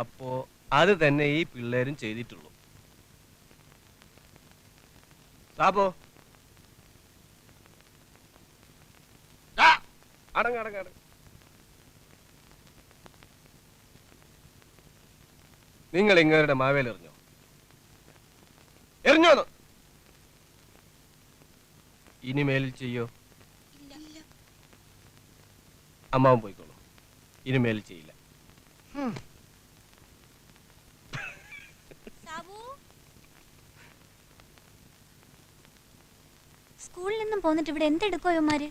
അപ്പോ അത് തന്നെ ഈ പിള്ളേരും ചെയ്തിട്ടുള്ളൂ. സാബോ, അടങ്ങ. നിങ്ങൾ ഇങ്ങരുടെ മാവേൽ എറിഞ്ഞോ? എറിഞ്ഞോന്ന് ഇനിമേലിൽ ചെയ്യോ? അമ്മാവൻ പോയിക്കോളൂ, ഇനിമേലിൽ ചെയ്യില്ല. സ്കൂളിൽ നിന്നും പോന്നിട്ട് ഇവിടെ എന്തെടുക്കോ ഇവന്മാര്?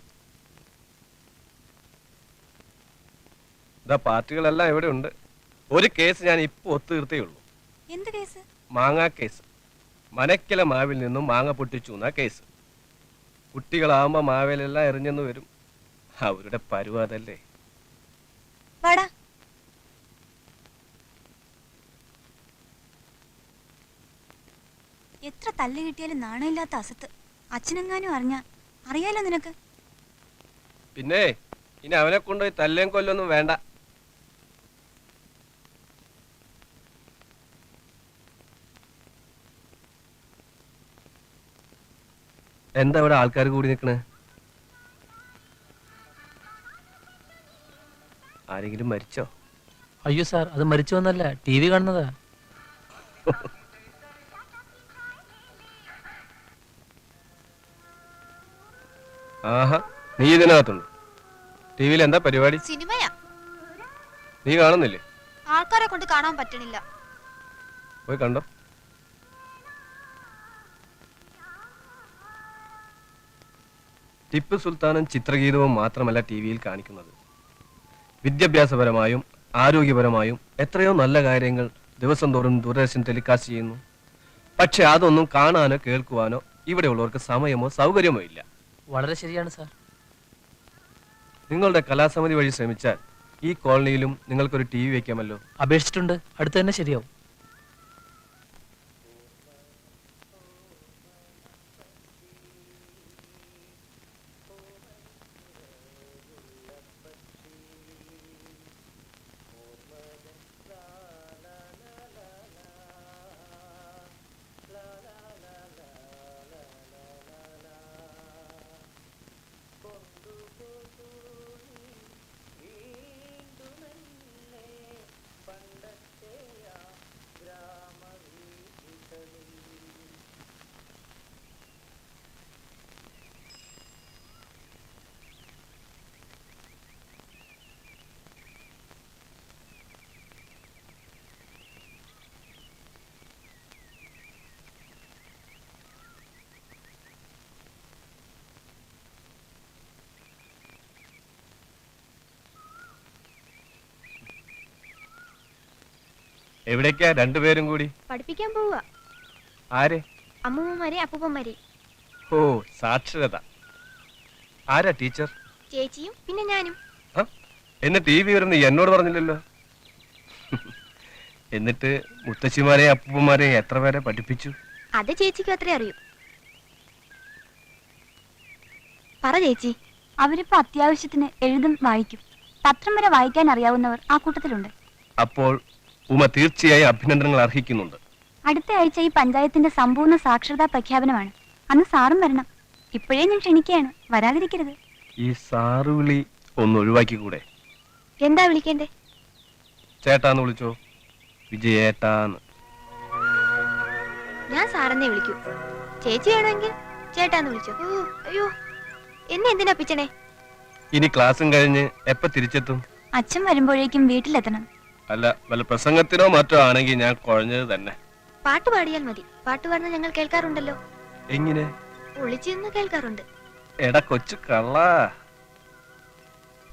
പാർട്ടികളെല്ലാം ഇവിടെ ഉണ്ട്. ഒരു കേസ് ഞാൻ ഇപ്പൊ ഒത്തുതീർത്തേ ഉള്ളൂ. എന്ത് കേസ്? മാങ്ങാ കേസ്. മനക്കല മാവിൽ നിന്നും മാങ്ങ പൊട്ടിച്ചു എന്ന കേസ്. കുട്ടികളാവുമ്പോ മാവേലെല്ലാം എറിഞ്ഞെന്ന് വരും. അവരുടെ പരുവാതല്ലേ. വാടാ. എത്ര തല്ല് കിട്ടിയാലും നാണമില്ലാത്ത അസത്ത്. അച്ഛനെങ്ങാനും അറിയാലോ നിനക്ക്. പിന്നെ ഇനി അവനെ കൊണ്ടുപോയി തല്ലേം കൊല്ലൊന്നും വേണ്ട. എന്താ ഇവിടെ ആൾക്കാർ കൂടി നിൽക്കണേ? ആരെങ്കിലും മരിച്ചോ? അയ്യോ സാർ, അത് മരിച്ചോന്നല്ല, TV കാണുന്നതാ. ആഹാ, നീ ഇതിനകത്തുണ്ട്. TV-യിൽ എന്താ പരിപാടി? സിനിമയാ. നീ കാണുന്നില്ലേ? ആൾക്കാരെ കൊണ്ട് കാണാൻ പറ്റണില്ല. പോയി കണ്ടോ. ടിപ്പു സുൽത്താനും ചിത്രഗീതവും മാത്രമല്ല TV-യിൽ കാണിക്കുന്നത്. വിദ്യാഭ്യാസപരമായും ആരോഗ്യപരമായും എത്രയോ നല്ല കാര്യങ്ങൾ ദിവസം തോറും ദൂരദർശൻ ടെലികാസ്റ്റ് ചെയ്യുന്നു. പക്ഷെ അതൊന്നും കാണാനോ കേൾക്കുവാനോ ഇവിടെയുള്ളവർക്ക് സമയമോ സൗകര്യമോ ഇല്ല. വളരെ ശരിയാണ് സാർ. നിങ്ങളുടെ കലാസമിതി വഴി ശ്രമിച്ചാൽ ഈ കോളനിയിലും നിങ്ങൾക്കൊരു TV വെക്കാമല്ലോ. അപേക്ഷിച്ചിട്ടുണ്ട്, അടുത്ത് തന്നെ ശരിയാവും. എവിടേക്കാ രണ്ടുപേരും കൂടി? പഠിപ്പിക്കാൻ പോവുക. ആരെ? അമ്മൂമ്മമാരെ അപ്പൂപ്പന്മാരെ. ഓ, സാക്ഷരത. ആരാ ടീച്ചർ? ചേച്ചിയും പിന്നെ ഞാനും. എന്നിട്ട് ടി വി വരുന്ന എന്നോട് പറഞ്ഞില്ലല്ലോ. എന്നിട്ട് മുത്തശ്ശിമാരെയും അപ്പൂപ്പന്മാരെയും എത്ര പേരെ പഠിപ്പിച്ചു? അത് ചേച്ചിക്കും അത്രേ അറിയൂ. പറ ചേച്ചി. അവരിപ്പോ അത്യാവശ്യത്തിന് എഴുതും വായിക്കും. പത്രം വരെ വായിക്കാൻ അറിയാവുന്നവർ ആ കൂട്ടത്തിലുണ്ട്. അപ്പോൾ ഉമ തീർച്ചയായും അഭിനന്ദനങ്ങൾ അർഹിക്കുന്നുണ്ട്. അടുത്ത ആഴ്ച ഈ പഞ്ചായത്തിന്റെ സമ്പൂർണ്ണ സാക്ഷരതാ പ്രഖ്യാപനമാണ്. അന്ന് സാറും വരണം. ഇപ്പോഴേ ഞാൻ ക്ഷണിക്കുകയാണ്, വരാതിരിക്കരുത്. ഈ സാറ് വിളി ഒന്ന് ഒഴിവാക്കിക്കൂടെ? എന്താ വിളിക്കണ്ടേ? ചേട്ടാന്ന് വിളിച്ചോ. വിജയേട്ടാന്ന്. ഞാൻ സാറെന്നെ വിളിക്കൂ. ചേച്ചി വേണമെങ്കിൽ ചേട്ടാന്ന് വിളിച്ചോ. ഓ അയ്യോ, എന്നെ എന്തിനാ പിച്ചണേ? ഇനി ക്ലാസ്സും കഴിഞ്ഞ് എപ്പ തിരിച്ചെത്തും? അച്ഛൻ വരുമ്പോഴേക്കും വീട്ടിലെത്തണം. അല്ല, വല്ല പ്രസംഗത്തിനോ മറ്റോ ആണെങ്കിൽ ഞാൻ കുഴഞ്ഞത് തന്നെ. പാട്ട് പാടിയാൽ മതി. പാട്ട് പാടുന്ന ഞങ്ങൾ കേൾക്കാറുണ്ടല്ലോ. എങ്ങനെ? ഒളിച്ചിരുന്ന് കേൾക്കാറുണ്ട്. എടാ കൊച്ചു കള്ളാ.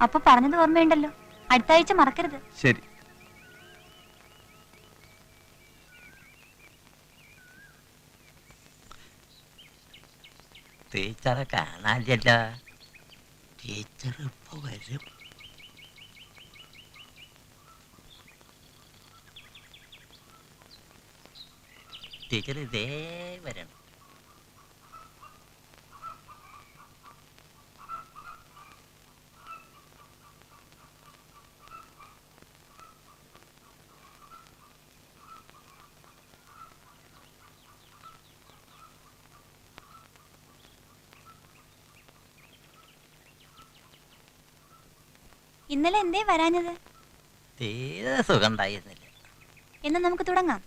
അപ്പൊ പറഞ്ഞത് ഓർമ്മയുണ്ടല്ലോ. അടുത്ത ആഴ്ച മറക്കരുത്. ശരി. ടീച്ചറെ കാണാനില്ലല്ലോ. ടീച്ചർ ഇപ്പൊ വരും. ടീച്ചർ ഇതേ വരണം. ഇന്നലെ എന്തേ വരാഞ്ഞത്? തീരെ സുഖം ഉണ്ടായിരുന്നില്ല. എന്ന് നമുക്ക് തുടങ്ങാം.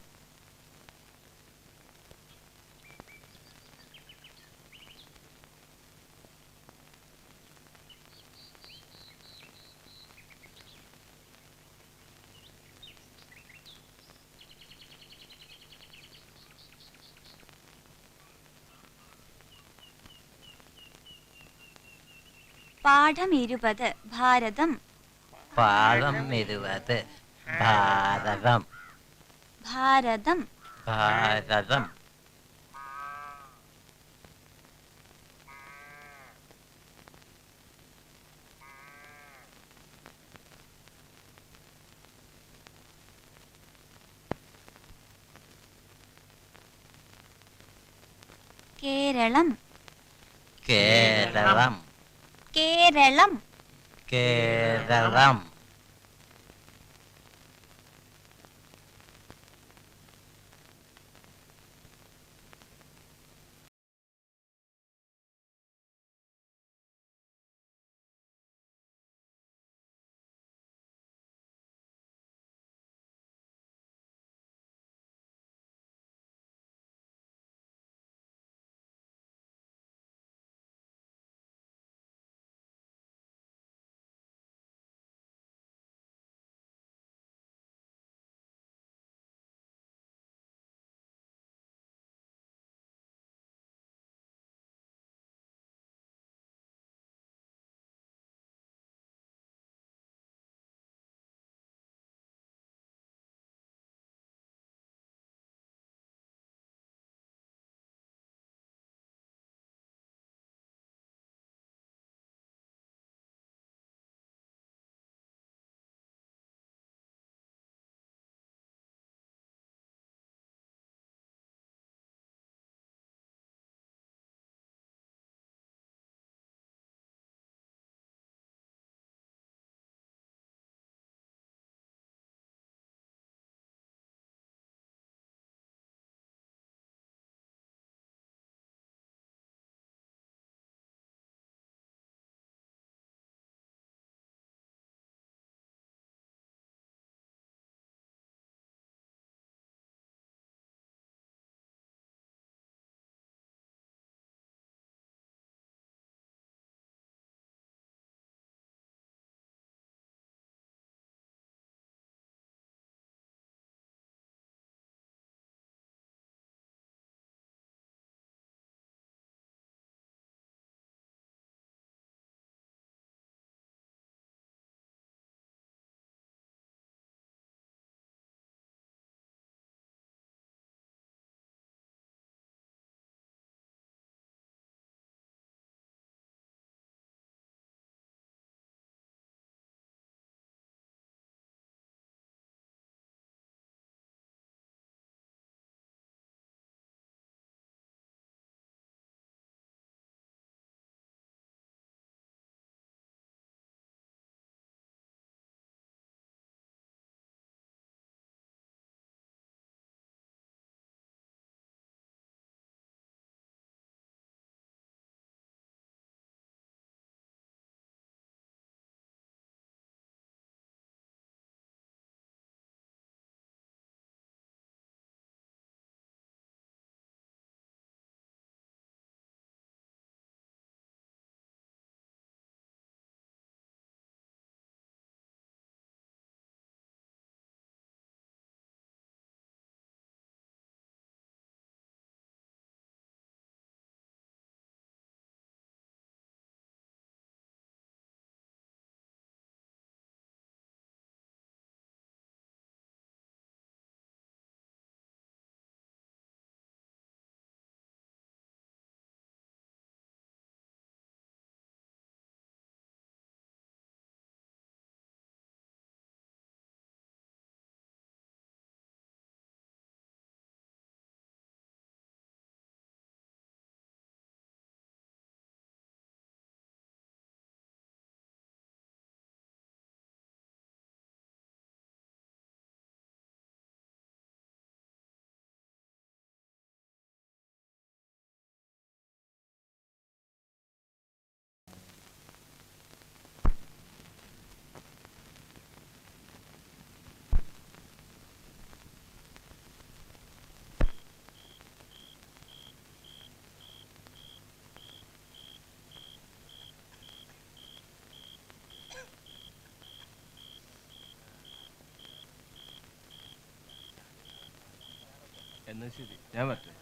പാഠം 20 ഭാരതം. പാഠം 20 ഭാരതം. ഭാരതം. ഭാരതം. കേരളം. കേരളം. കേരളം. കേരളം. എന്നാ ശരി, ഞാൻ വരട്ടെ.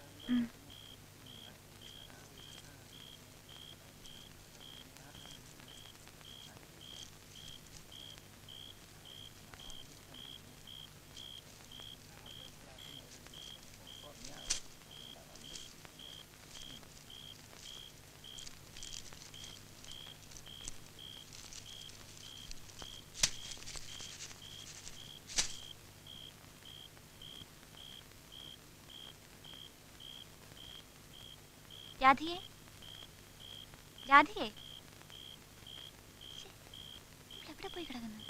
രാധികേ, രാധികേ, എവിടെ പോയി കിടക്കുന്നു?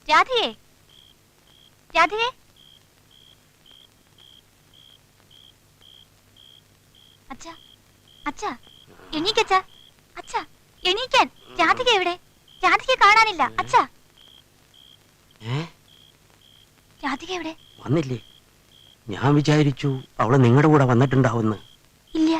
രാധികേ, രാധികേ, അച്ഛാ, അച്ഛാ, എണീക്കച്ഛാ, അച്ഛാ, എണീക്കാൻ. രാധിക എവിടെ? രാധിക കാണാനില്ല അച്ഛാ. രാധിക എവിടെ? വന്നില്ലേ? ഞാൻ വിചാരിച്ചു അവള് നിങ്ങളുടെ കൂടെ വന്നിട്ടുണ്ടാവുന്ന്. ഇല്ല.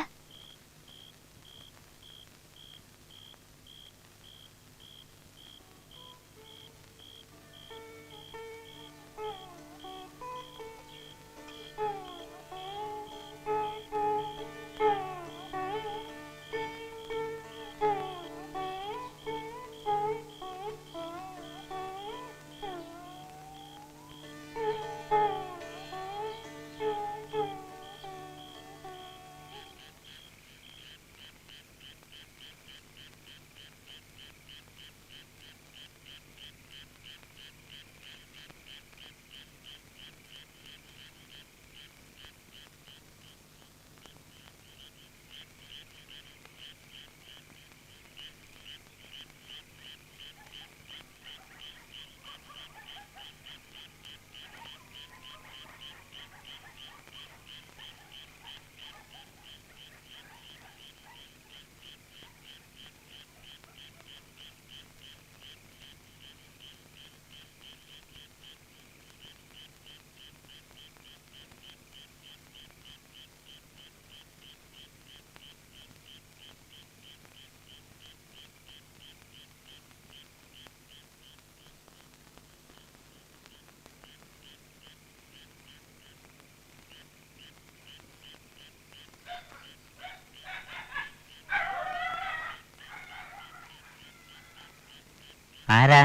ആരാ?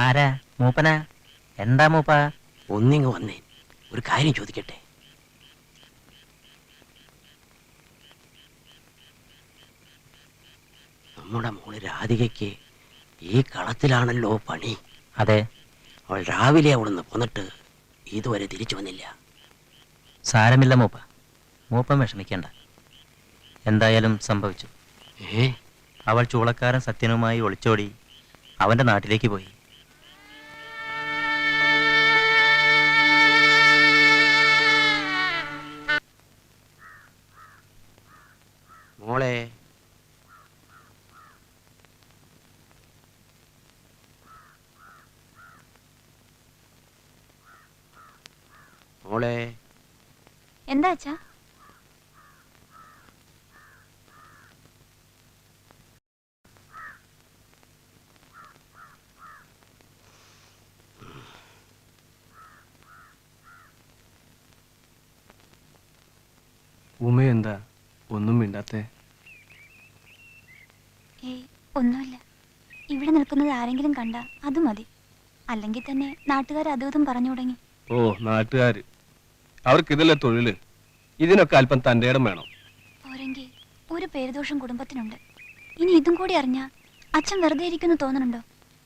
ആരാ? മൂപ്പനാ? എന്താ മൂപ്പ? ഒന്നിങ്ങ് വന്നേ, ഒരു കാര്യം ചോദിക്കട്ടെ. നമ്മുടെ മോള് രാധികയ്ക്ക് ഈ കളത്തിലാണല്ലോ പണി. അതെ. അവൾ രാവിലെ അവിടുന്ന് പോന്നിട്ട് ഇതുവരെ തിരിച്ചു വന്നില്ല. സാരമില്ല മൂപ്പ, മൂപ്പൻ വിഷമിക്കണ്ട. എന്തായാലും സംഭവിച്ചു. അവൾ ചൂളക്കാരൻ സത്യനുമായി ഒളിച്ചോടി അവന്റെ നാട്ടിലേക്ക് പോയി. മോളെ, മോളെ, എന്താ അച്ഛാ? ഉമ എന്താ ഒന്നും മിണ്ടാത്തെ? ഏയ് ഒന്നുമില്ല. ഇവിടെ നിൽക്കുന്നത് ആരെങ്കിലും കണ്ട അത് മതി. അല്ലെങ്കിൽ തന്നെ നാട്ടുകാർ അതും പറഞ്ഞു തുടങ്ങി. ഓ, നാട്ടുകാര്, അവർക്കിതല്ലേ തൊഴില്. ഇതിനൊക്കെ അല്പം തന്റെ ഇടം വേണം. പോരെങ്കിൽ ഒരു പേരുദോഷം കുടുംബത്തിനുണ്ട്. ഇനി ഇതും കൂടി അറിഞ്ഞാ അച്ഛൻ വെറുതെ ഇരിക്കുന്നു തോന്നുന്നുണ്ടോ?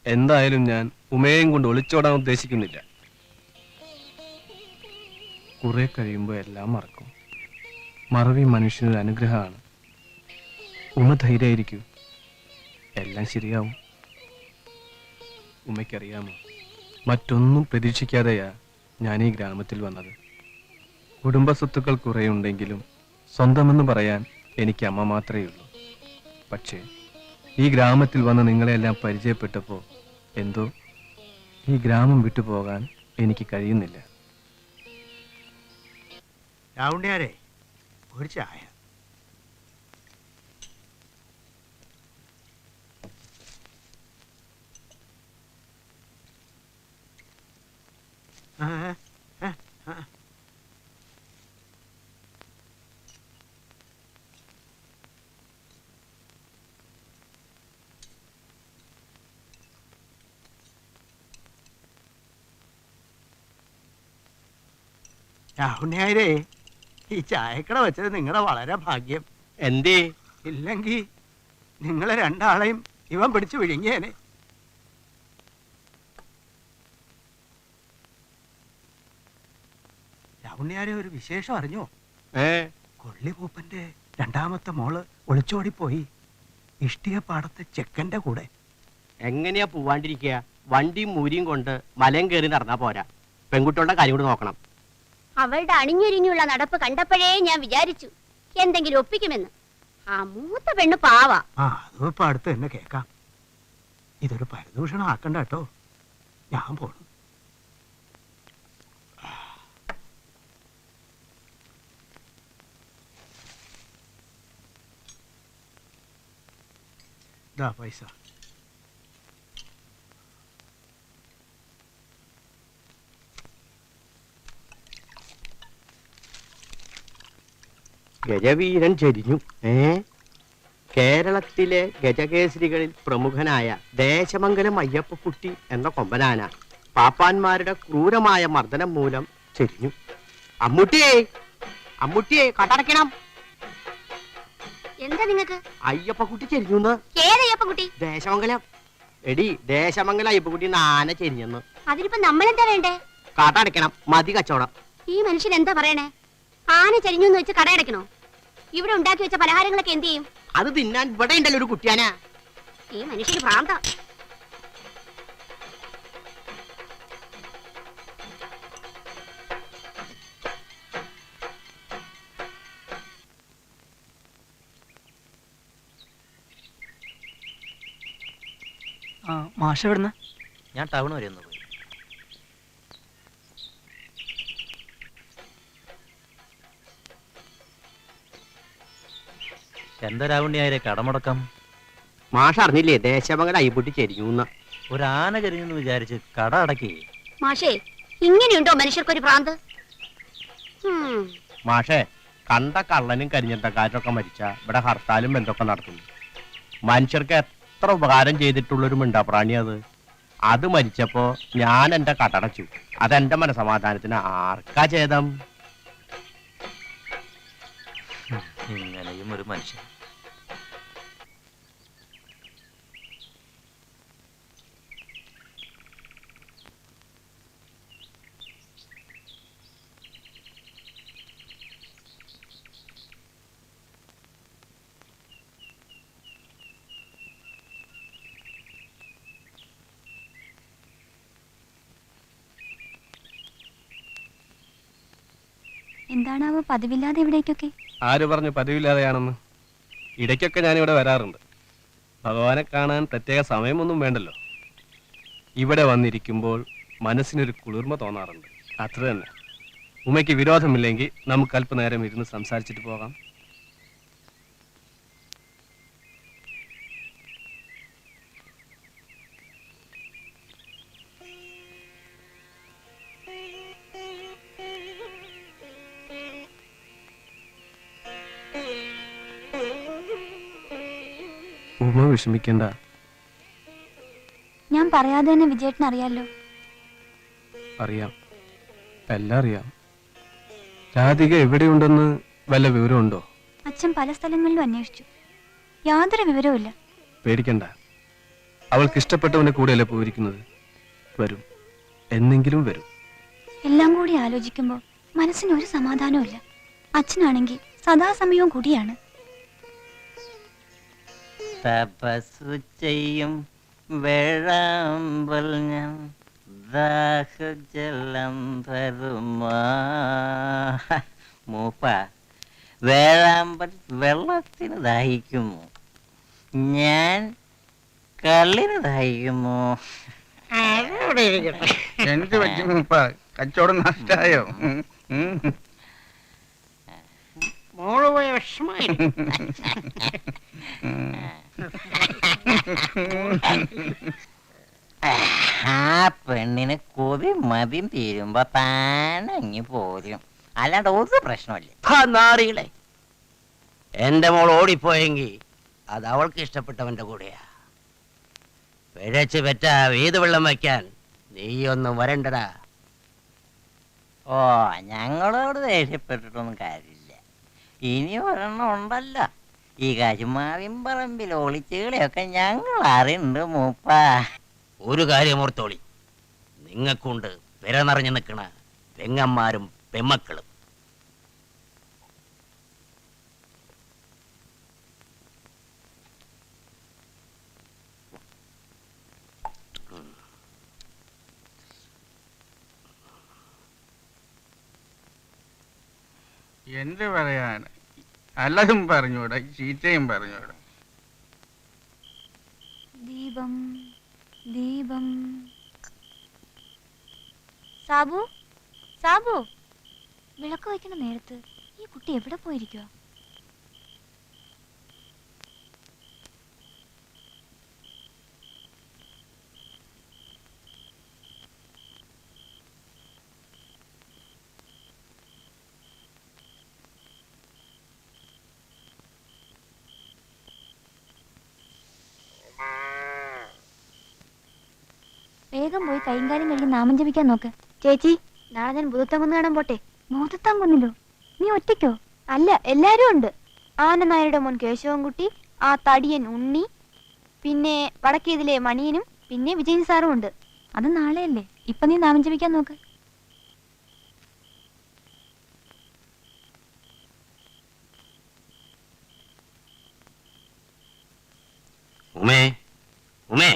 എന്തായാലും ഞാൻ ഉമയെയും കൊണ്ട് ഒളിച്ചോടാൻ ഉദ്ദേശിക്കുന്നില്ല. കുറെ കഴിയുമ്പോൾ എല്ലാം മറക്കും. മറവി മനുഷ്യനൊരു അനുഗ്രഹമാണ്. ഉമ ധൈര്യമായിരിക്കൂ, എല്ലാം ശരിയാവും. ഉമയ്ക്കറിയാമോ, മറ്റൊന്നും പ്രതീക്ഷിക്കാതെയാ ഞാൻ ഈ ഗ്രാമത്തിൽ വന്നത്. കുടുംബസ്വത്തുക്കൾ കുറേയുണ്ടെങ്കിലും സ്വന്തമെന്ന് പറയാൻ എനിക്ക് അമ്മ മാത്രമേ ഉള്ളൂ. പക്ഷേ ഈ ഗ്രാമത്തിൽ വന്ന് നിങ്ങളെല്ലാം പരിചയപ്പെട്ടപ്പോൾ എന്തോ ഈ ഗ്രാമം വിട്ടുപോകാൻ എനിക്ക് കഴിയുന്നില്ല. രാവുണ്ണിയാരെ, ഒരു ചായ. രാഹുണ്യാരേ, ഈ ചായക്കട വെച്ചത് നിങ്ങളുടെ വളരെ ഭാഗ്യം. എന്തേ? ഇല്ലെങ്കിൽ നിങ്ങളെ രണ്ടാളെയും ഇവൻ പിടിച്ചു വിഴുങ്ങിയേനെ. രാഹുണ്യാരെ, ഒരു വിശേഷം അറിഞ്ഞോ? കൊള്ളിപൂപ്പന്റെ രണ്ടാമത്തെ മോള് ഒളിച്ചോടിപ്പോയി. ഇഷ്ടികപ്പാടത്തെ ചെക്കന്റെ കൂടെ. എങ്ങനെയാ പോവാണ്ടിരിക്കുക? വണ്ടിയും മൂരിയും കൊണ്ട് മലയും കയറി നടന്നാ പോരാ. പെൺകുട്ടികളുടെ കാര്യം കൂടി നോക്കണം. അവളുടെ അണിഞ്ഞൊരിഞ്ഞുള്ള നടപ്പ് കണ്ടപ്പോഴേ ഞാൻ വിചാരിച്ചു എന്തെങ്കിലും ഒപ്പിക്കുമെന്ന്. ആ മൂത്ത പെണ്ണ് പാവാ. അതും ഇപ്പൊ അടുത്ത് തന്നെ കേക്കാം. ഇതൊരു പരദൂഷണം ആക്കണ്ട കേട്ടോ. ഞാൻ പോണു. പൈസ. ഗജവീരൻ ചരിഞ്ഞു. കേരളത്തിലെ ഗജകേസരികളിൽ പ്രമുഖനായ ദേശമംഗലം അയ്യപ്പക്കുട്ടി എന്ന കൊമ്പനാന പാപ്പാന്മാരുടെ ക്രൂരമായ മർദ്ദനം മൂലം ചരിഞ്ഞു. അമ്മൂട്ടിയെ, അമ്മൂട്ടിയെ, കടടക്കണം. എന്താ നിങ്ങക്ക്? അയ്യപ്പക്കുട്ടി ചെരിഞ്ഞു. ഏതയ്യപ്പക്കുട്ടി? ദേശമംഗലം. എടി, ദേശമംഗലം അയ്യപ്പക്കുട്ടി ആന ചെരിഞ്ഞെന്ന്. അതിനിപ്പോ നമ്മളെന്താ വേണ്ടേ? കടടക്കണം. മതി കച്ചവടം. ഈ മനുഷ്യൻ എന്താ പറയണേ? ആന ചരിഞ്ഞു എന്ന് വെച്ച് കടയടക്കണോ? ഇവിടെ ഉണ്ടാക്കി വെച്ച പലഹാരങ്ങളൊക്കെ എന്ത് ചെയ്യും? അത് തിന്നാൻ ഇവിടെ ഉണ്ടല്ലോ ഒരു കുട്ടിയാന. ഈ മനുഷ്യന് ഭ്രാന്ത. മാഷ എവിടുന്ന? ഞാൻ ടൗൺ വരെ ഒന്ന് പോയി. എന്താ രാവുണ്ണിയായിരെ കടമുടക്കം? മാഷ് അറിഞ്ഞില്ലേ ദേശമംഗലം അയ്യപ്പക്കുട്ടി ചെരിഞ്ഞു? ഒരു ആന ചെരിഞ്ഞെന്ന് വിചാരിച്ച് കട അടക്കി. മാഷേ, ഇങ്ങനെയുണ്ടോ മനുഷ്യർക്കൊരു ഭ്രാന്ത്? മാഷേ, കണ്ട കള്ളനും കരിഞ്ഞട്ടക്കാരൊക്കെ മരിച്ച ഇവിടെ ഹർത്താലും എന്തൊക്കെ നടത്തുന്നു. മനുഷ്യർക്ക് എത്ര ഉപകാരം ചെയ്തിട്ടുള്ളൊരു മിണ്ടാപ്രാണി അത്. അത് മരിച്ചപ്പോ ഞാൻ എന്റെ കടടച്ചു. അതെന്റെ മനസമാധാനത്തിന് ആർക്കാ ഛേദം? ഇങ്ങനെയും ഒരു മനുഷ്യൻ. എന്താണാവോ പതിവില്ലാതെ ഇവിടേക്കൊക്കെ? ആര് പറഞ്ഞു പതിവില്ലാതെയാണെന്ന്? ഇടയ്ക്കൊക്കെ ഞാനിവിടെ വരാറുണ്ട്. ഭഗവാനെ കാണാൻ പ്രത്യേക സമയമൊന്നും വേണ്ടല്ലോ. ഇവിടെ വന്നിരിക്കുമ്പോൾ മനസ്സിനൊരു കുളിർമ തോന്നാറുണ്ട്. അത്ര തന്നെ. ഉമ്മയ്ക്ക് വിരോധമില്ലെങ്കിൽ നമുക്ക് അല്പനേരം ഇരുന്ന് സംസാരിച്ചിട്ട് പോകാം. ഉമ്മ വിഷമിക്കണ്ട. ഞാൻ പറയാതെ തന്നെ വിജയേട്ടൻ അറിയാലോ. അറിയാം, എല്ലാം അറിയാം. രാധിക എവിടെയുണ്ടെന്ന് വല്ല വിവരമുണ്ടോ? അച്ഛൻ പല സ്ഥലങ്ങളിലും അന്വേഷിച്ചു. യാതൊരു വിവരവുമില്ല. പേടിക്കണ്ട. അവൾക്ക് ഇഷ്ടപ്പെട്ടവന്റെ കൂടെയല്ലേ പോയിരിക്കുന്നത്. വരും, എന്നെങ്കിലും വരും. എല്ലാം കൂടി ആലോചിക്കുമ്പോൾ മനസ്സിന് ഒരു സമാധാനവും ഇല്ല. അച്ഛനാണെങ്കിൽ സദാസമയവും കൂടിയാണ്. തപസ്സു ചെയ്യും വേഴാമ്പൽ ഞാൻ ദാഹജലം തരുമാ. മൂപ്പ, വേഴാമ്പൽ വെള്ളത്തിന് ദാഹിക്കുമോ? ഞാൻ കള്ളിന് ദാഹിക്കുമോ? എന്ത് പറ്റി മൂപ്പ? കച്ചവടം നഷ്ടായോ? മോള് പോയ വിഷമായി. ആ പെണ്ണിന് കൊതി മദ്യം തീരുമ്പോ താനങ്ങി പോരും, അല്ലാണ്ട് ഒരു പ്രശ്നമില്ല. നാറികളെ, എന്റെ മോൾ ഓടിപ്പോയെങ്കിൽ അത് അവൾക്ക് ഇഷ്ടപ്പെട്ടവന്റെ കൂടെയാ. പിഴച്ച് പെറ്റ വീത് വെള്ളം വയ്ക്കാൻ നീയൊന്നും വരണ്ടടാ. ഓ, ഞങ്ങളോട് ദേഷ്യപ്പെട്ടിട്ടൊന്നും കാര്യമില്ല. ഇനി ഒരെണ്ണം ഉണ്ടല്ലോ, ഈ കശുമാവിൻ പറമ്പിൽ ഒളിച്ചുകളെയൊക്കെ ഞങ്ങൾ അറിയുന്നുണ്ട് മൂപ്പ. ഒരു കാര്യം ഓർത്തോളി, നിങ്ങൾക്കുണ്ട് വിര നിറഞ്ഞു നിൽക്കണ പെങ്ങന്മാരും പെമ്മക്കളും. എന്ത് പറയാണ്, നല്ലതും പറഞ്ഞൂടാ, ചീത്തയും പറഞ്ഞൂടാ. ദീപം ദീപം. സാബു, സാബു, വിളക്ക് വയ്ക്കണ നേരത്ത് ഈ കുട്ടി എവിടെ പോയിരിക്കുക? വേഗം പോയി കൈകാര്യം കഴുകി നാമം ജപിക്കാൻ നോക്ക്. ചേച്ചി, നാളെ ഞാൻ ഭൂതത്താൻ കുന്ന് കാണാൻ പോട്ടെ. ഭൂതത്താൻ കുന്നിലോ? നീ ഒറ്റയ്ക്കോ? അല്ല, എല്ലാരും ഉണ്ട്. ആനനായരുടെ മോൻ കേശവൻകുട്ടി, ആ തടിയൻ ഉണ്ണി, പിന്നെ വടക്കേതിലെ മണിയനും, പിന്നെ വിജയൻ സാറും ഉണ്ട്. അത് നാളെയല്ലേ. ഇപ്പൊ നീ നാമം ജപിക്കാൻ നോക്ക്. ഉമേ, ഉമേ,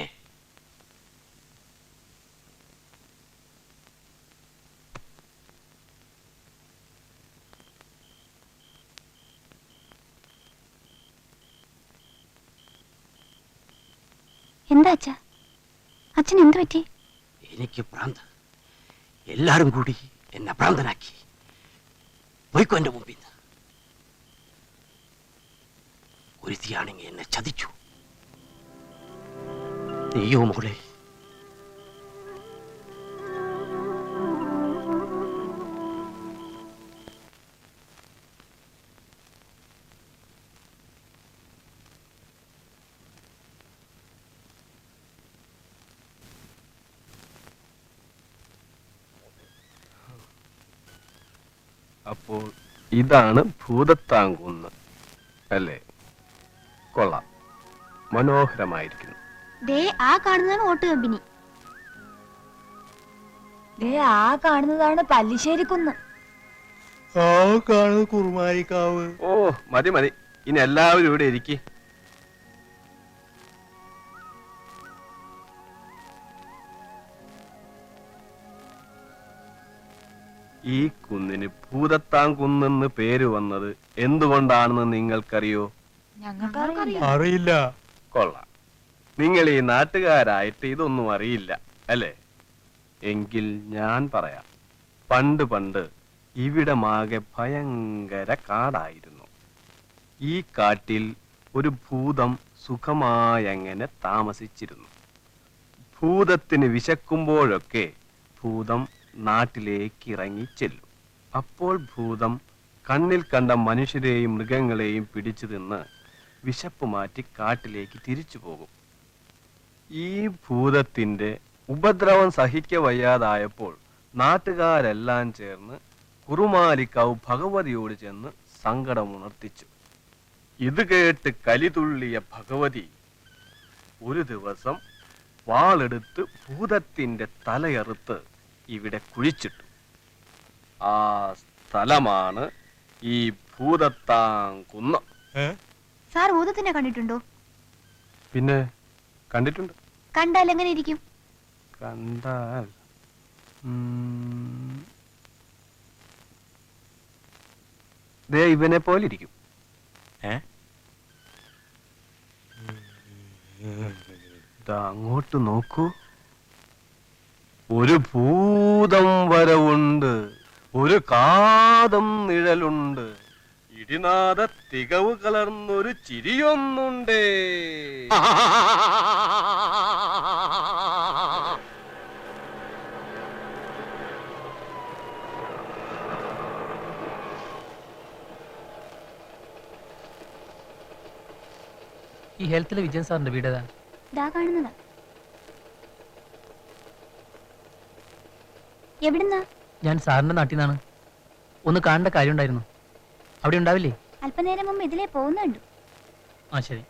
എന്താ അച്ഛ? അച്ഛൻ എന്തു പറ്റി? എനിക്ക് ഭ്രാന്ത്. എല്ലാരും കൂടി എന്നെ ഭ്രാന്തനാക്കി. പോയിക്കോ എന്റെ മുമ്പിൽ നിന്ന്. ഒരുത്തിയാണെങ്കിൽ എന്നെ ചതിച്ചു. നീയോ മോളെ? അപ്പോൾ ഇതാണ് ഭൂതത്താങ്കുന്ന് അല്ലേ? കൊള്ളാം, മനോഹരമായിരിക്കുന്നു. ദേ ആ കാണുന്നതാണ് ഓട്ട് കമ്പനി. ദേ ആ കാണുന്നതാണ് പല്ലിശ്ശേരിക്കുന്ന്. ആ കാണുന്നത് കുറുമാരിക്കാവ്. ഓ മതി മതി, ഇനി എല്ലാവരും ഇവിടെ ഇരിക്കി. ഈ കുന്നിന് ഭൂതത്താങ്കുന്നെന്ന് പേര് വന്നത് എന്തുകൊണ്ടാണെന്ന് നിങ്ങൾക്കറിയോ? അറിയില്ല. കൊള്ളാം, നിങ്ങൾ ഈ നാട്ടുകാരായിട്ട് ഇതൊന്നും അറിയില്ല അല്ലേ? എങ്കിൽ ഞാൻ പറയാം. പണ്ട് പണ്ട് ഇവിടമാകെ ഭയങ്കര കാടായിരുന്നു. ഈ കാട്ടിൽ ഒരു ഭൂതം സുഖമായങ്ങനെ താമസിച്ചിരുന്നു. ഭൂതത്തിന് വിശക്കുമ്പോഴൊക്കെ ഭൂതം നാട്ടിലേക്ക് ഇറങ്ങി ചെല്ലും. അപ്പോൾ ഭൂതം കണ്ണിൽ കണ്ട മനുഷ്യരെയും മൃഗങ്ങളെയും പിടിച്ചു തിന്ന് വിശപ്പ് മാറ്റി കാട്ടിലേക്ക് തിരിച്ചു പോകും. ഈ ഭൂതത്തിന്റെ ഉപദ്രവം സഹിക്ക വയ്യാതായപ്പോൾ നാട്ടുകാരെല്ലാം ചേർന്ന് കുറുമാലിക്കാവ് ഭഗവതിയോട് ചെന്ന് സങ്കടമുണർത്തിച്ചു. ഇത് കേട്ട് കലിതുള്ളിയ ഭഗവതി ഒരു ദിവസം വാളെടുത്ത് ഭൂതത്തിന്റെ തലയറുത്ത് ഇവിടെ കുഴിച്ചിട്ടു. ആ സ്ഥലമാണ് ഈ ഭൂതത്താങ്കുന്ന്. സാർ ഭൂതത്തിനെ കണ്ടിട്ടുണ്ടോ? പിന്നെ കണ്ടിട്ടുണ്ട്. കണ്ടാൽ എങ്ങനെ ഇരിക്കും? കണ്ടാൽ ദേ ഇവനെ പോലെ ഇരിക്കും. അങ്ങോട്ട് നോക്കൂ, ഒരു ഭൂതം വരവുണ്ട്, ഒരു കാതം നിഴലുണ്ട്, ഇടിനാദ തികവ് കലർന്നൊരു ചിരിയൊന്നുണ്ടേ. ഈ ഹെൽത്തിലെ വിജയൻ സാറിന്റെ വീട് ഏതാ? ഇതാ കാണുന്നതാ. എവിടുന്നാ? ഞാൻ സാറിന്റെ നാട്ടിൽ നിന്നാണ്. ഒന്ന് കാണേണ്ട കാര്യം ഉണ്ടായിരുന്നു. അവിടെ ഉണ്ടാവില്ലേ? അല്പനേരം മുമ്പ് ഇതിലേ പോകുന്നുണ്ട്. ആ ശരി.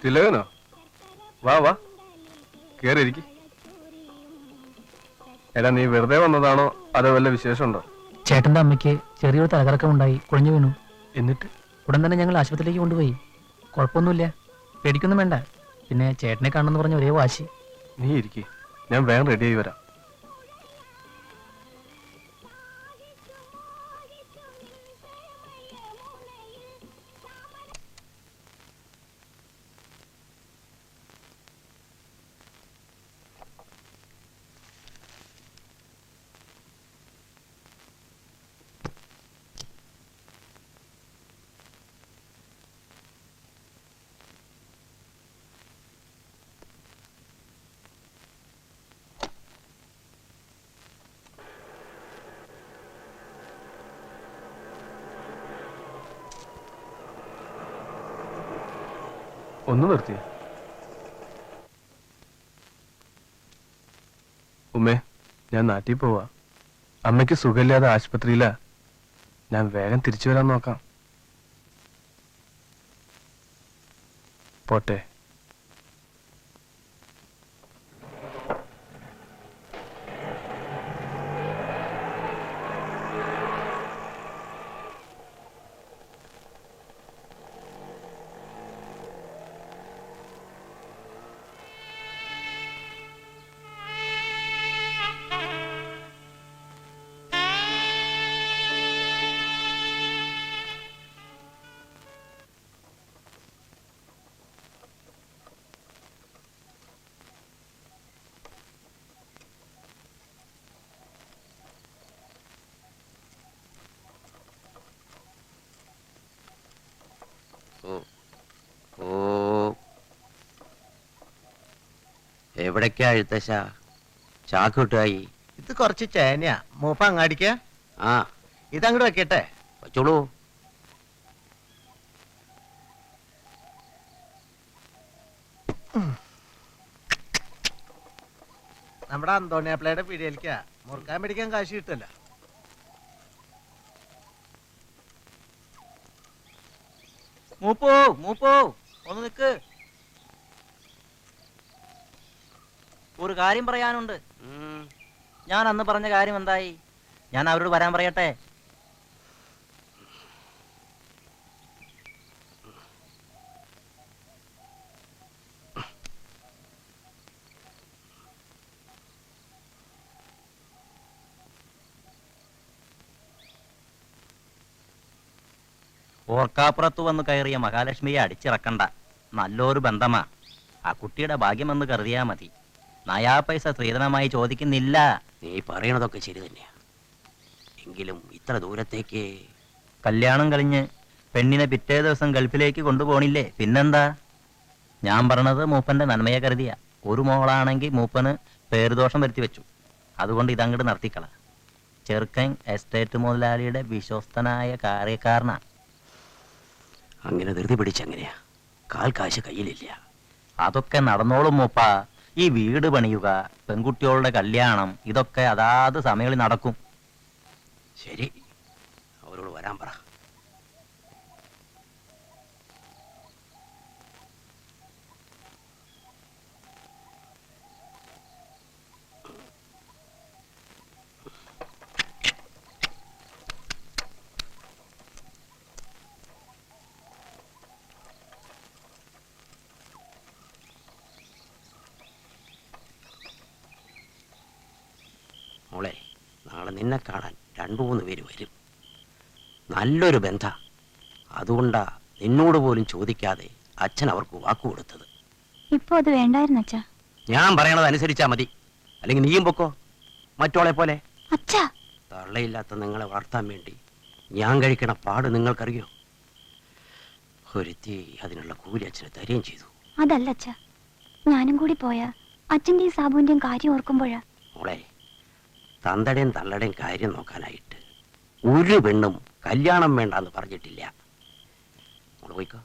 തിലകനോ? വാ വാ, കേറിയിരിക്കും. എടാ, നീ വെറുതെ വന്നതാണോ അതോ വല്ല വിശേഷമുണ്ടോ? ചേട്ടന്റെ അമ്മയ്ക്ക് ചെറിയൊരു തലകറക്കമുണ്ടായി, കുഴഞ്ഞു വീണു. എന്നിട്ട് ഉടൻ തന്നെ ഞങ്ങൾ ആശുപത്രിയിലേക്ക് കൊണ്ടുപോയി. കുഴപ്പമൊന്നുമില്ല, പേടിക്കൊന്നും വേണ്ട. പിന്നെ ചേട്ടനെ കാണണമെന്ന് പറഞ്ഞ ഒരേ വാശി. നീ ഇരിക്കേ, ഞാൻ വേഗം റെഡിയായി വരാം. ഒന്ന് നിർത്തിയ ഉമ്മേ, ഞാൻ നാട്ടിൽ പോവാ. അമ്മയ്ക്ക് സുഖമില്ലാതെ ആശുപത്രിയിലാ. ഞാൻ വേഗം തിരിച്ചു വരാൻ നോക്കാം. പോട്ടെ. എവിടേക്കാ എഴുത്തശ്ശ? ചാക്ക് കിട്ടുകയായി. ഇത് കുറച്ച് ചേനയാ. മൂപ്പ അങ്ങാടിക്ക. ആ, ഇതങ്ങോട്ട് വെക്കട്ടെ. വെച്ചോളൂ. നമ്മുടെ അന്തോണിയാപ്പിളയുടെ പീടികയിലേക്കാ. മുറുക്കാൻ പിടിക്കാൻ കാശ് കിട്ടല്ല. മൂപ്പോ മൂപ്പോ ഒന്ന് നിക്ക്, ഒരു കാര്യം പറയാനുണ്ട്. ഞാൻ അന്ന് പറഞ്ഞ കാര്യം എന്തായി? ഞാൻ അവരോട് വരാൻ പറയട്ടെ? ഓർക്കാപ്പുറത്ത് വന്ന് കയറിയ മഹാലക്ഷ്മിയെ അടിച്ചിറക്കണ്ട. നല്ലൊരു ബന്ധമാ. ആ കുട്ടിയുടെ ഭാഗ്യമെന്ന് കരുതിയാ മതി. നയാ പൈസ സ്ത്രീധനമായി ചോദിക്കുന്നില്ല. നീ പറയണതൊക്കെ ശരി തന്നെയാ. എങ്കിലും ഇത്ര ദൂരത്തേക്ക് കല്യാണം കഴിഞ്ഞ് പെണ്ണിനെ പിറ്റേ ദിവസം ഗൾഫിലേക്ക് കൊണ്ടുപോണില്ലേ? പിന്നെന്താ? ഞാൻ പറഞ്ഞത് മൂപ്പന്റെ നന്മയെ കരുതിയ. ഒരു മോളാണെങ്കിൽ മൂപ്പന് പേരുദോഷം വരുത്തി വെച്ചു. അതുകൊണ്ട് ഇതങ്ങോട്ട് നടത്തിക്കള. ചെറുക്കൻ എസ്റ്റേറ്റ് മുതലാളിയുടെ വിശ്വസ്തനായ കാര്യക്കാരനാ. അങ്ങനെ ധൃതി പിടിച്ചെങ്ങനെയാ? കാൽ കാശ് കയ്യിലില്ല. അതൊക്കെ നടന്നോളും മൂപ്പ. ഈ വീട് പണിയുക, പെൺകുട്ടികളുടെ കല്യാണം, ഇതൊക്കെ അതാത് സമയങ്ങളിൽ നടക്കും. ശരി, അവരോട് വരാൻ പറ. മോളെ, നാളെ നിന്നെ കാണാൻ 2-3 പേര് വരും. നല്ലൊരു ബന്ധ. അതുകൊണ്ടാ നിന്നോട് പോലും ചോദിക്കാതെ അച്ഛൻ അവർക്ക് വാക്കു കൊടുത്തത്. ഇപ്പൊ അത് വേണ്ടായിരുന്നു അച്ഛാ. ഞാൻ പറയണത് അനുസരിച്ചാ മതി. അല്ലെങ്കിൽ നീയും പൊക്കോ, മറ്റോളെ പോലെ. അച്ഛാ, തള്ളയില്ലാത്ത നിങ്ങളെ വളർത്താൻ വേണ്ടി ഞാൻ കഴിക്കണ പാട് നിങ്ങൾക്കറിയോ? ഒരുത്തി അതിനുള്ള കൂലി അച്ഛന് തരുകയും ചെയ്തു. അതല്ല അച്ഛ, ഞാനും കൂടി പോയാ അച്ഛന്റെയും സാബുവിന്റെയും കാര്യം ഓർക്കുമ്പോഴാ. മോളെ, തന്തടേയും തള്ളടേയും കാര്യം നോക്കാനായിട്ട് ഒരു പെണ്ണും കല്യാണം വേണ്ടെന്ന് പറഞ്ഞിട്ടില്ല. മോള് പോയിക്കോ.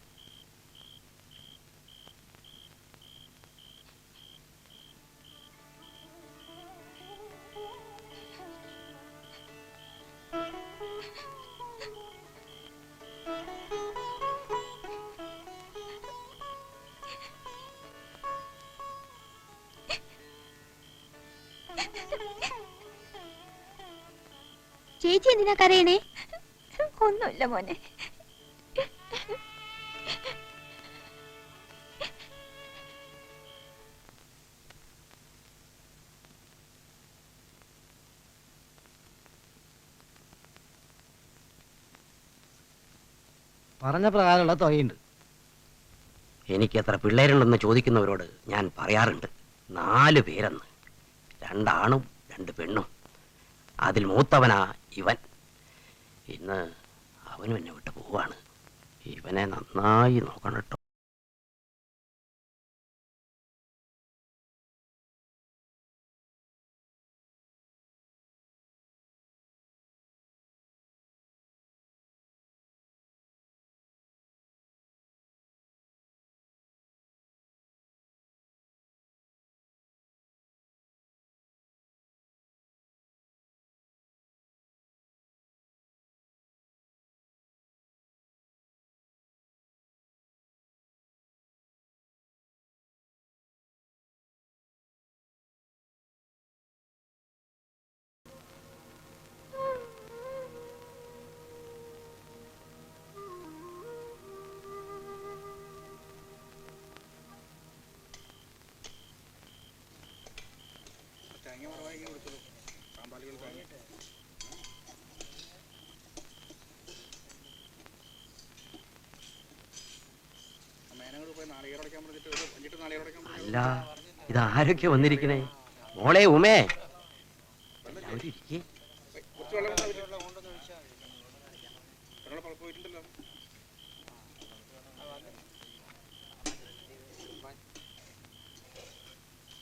ചേച്ചി എന്തിനാ കരയണേ? ഒന്നുമില്ല മോനെ. പറഞ്ഞ പ്രകാരമുള്ള തുകയുണ്ട്. എനിക്ക് എത്ര പിള്ളേരുണ്ടെന്ന് ചോദിക്കുന്നവരോട് ഞാൻ പറയാറുണ്ട് 4 പേരെന്ന്. 2 ആണും 2 പെണ്ണും. അതിൽ മൂത്തവനാ ഇവൻ. ഇന്ന് അവനും എന്നെ വിട്ട് പോവാണ്. ഇവനെ നന്നായി നോക്കണം കേട്ടോ. അല്ല, ഇതാരൊക്കെ വന്നിരിക്കണേ? മോളെ ഉമേ, എല്ലാവരും ഇരിക്കേ.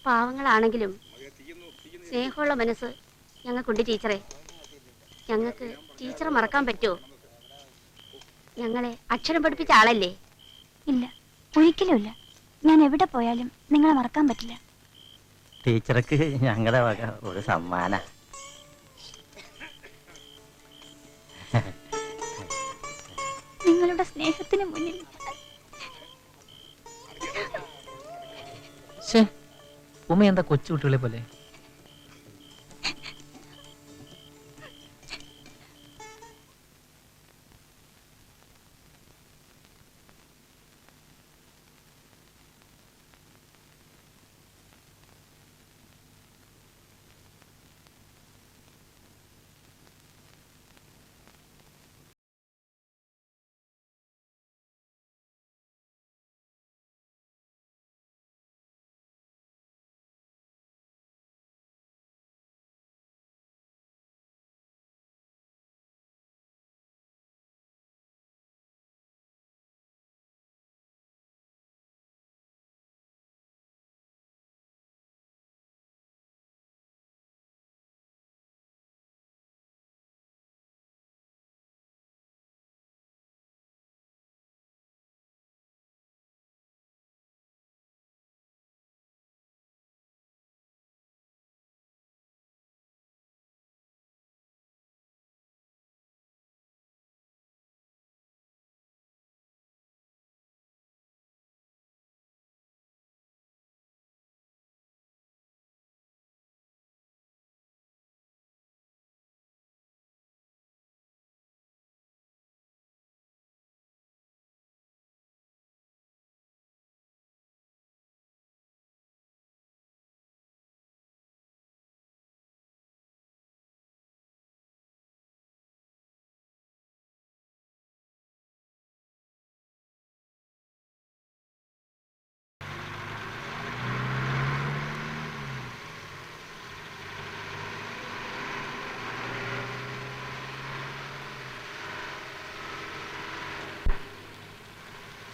പാവങ്ങളാണെങ്കിലും സ്നേഹമുള്ള മനസ്സ് ഞങ്ങൾക്കുണ്ട് ടീച്ചറെ. ഞങ്ങൾക്ക് ടീച്ചറെ മറക്കാൻ പറ്റുമോ? ഞങ്ങളെ അക്ഷരം പഠിപ്പിച്ച ആളല്ലേ? ഇല്ല, ഒരിക്കലും ഇല്ല. ഞാൻ എവിടെ പോയാലും നിങ്ങളെ മറക്കാൻ പറ്റില്ല. ടീച്ചർക്ക് ഞങ്ങളുടെ വക ഒരു സമ്മാന. നിങ്ങളുടെ സ്നേഹത്തിന് മുന്നിൽ ഉമ്മ എന്താ കൊച്ചു കുട്ടികളെ പോലെ?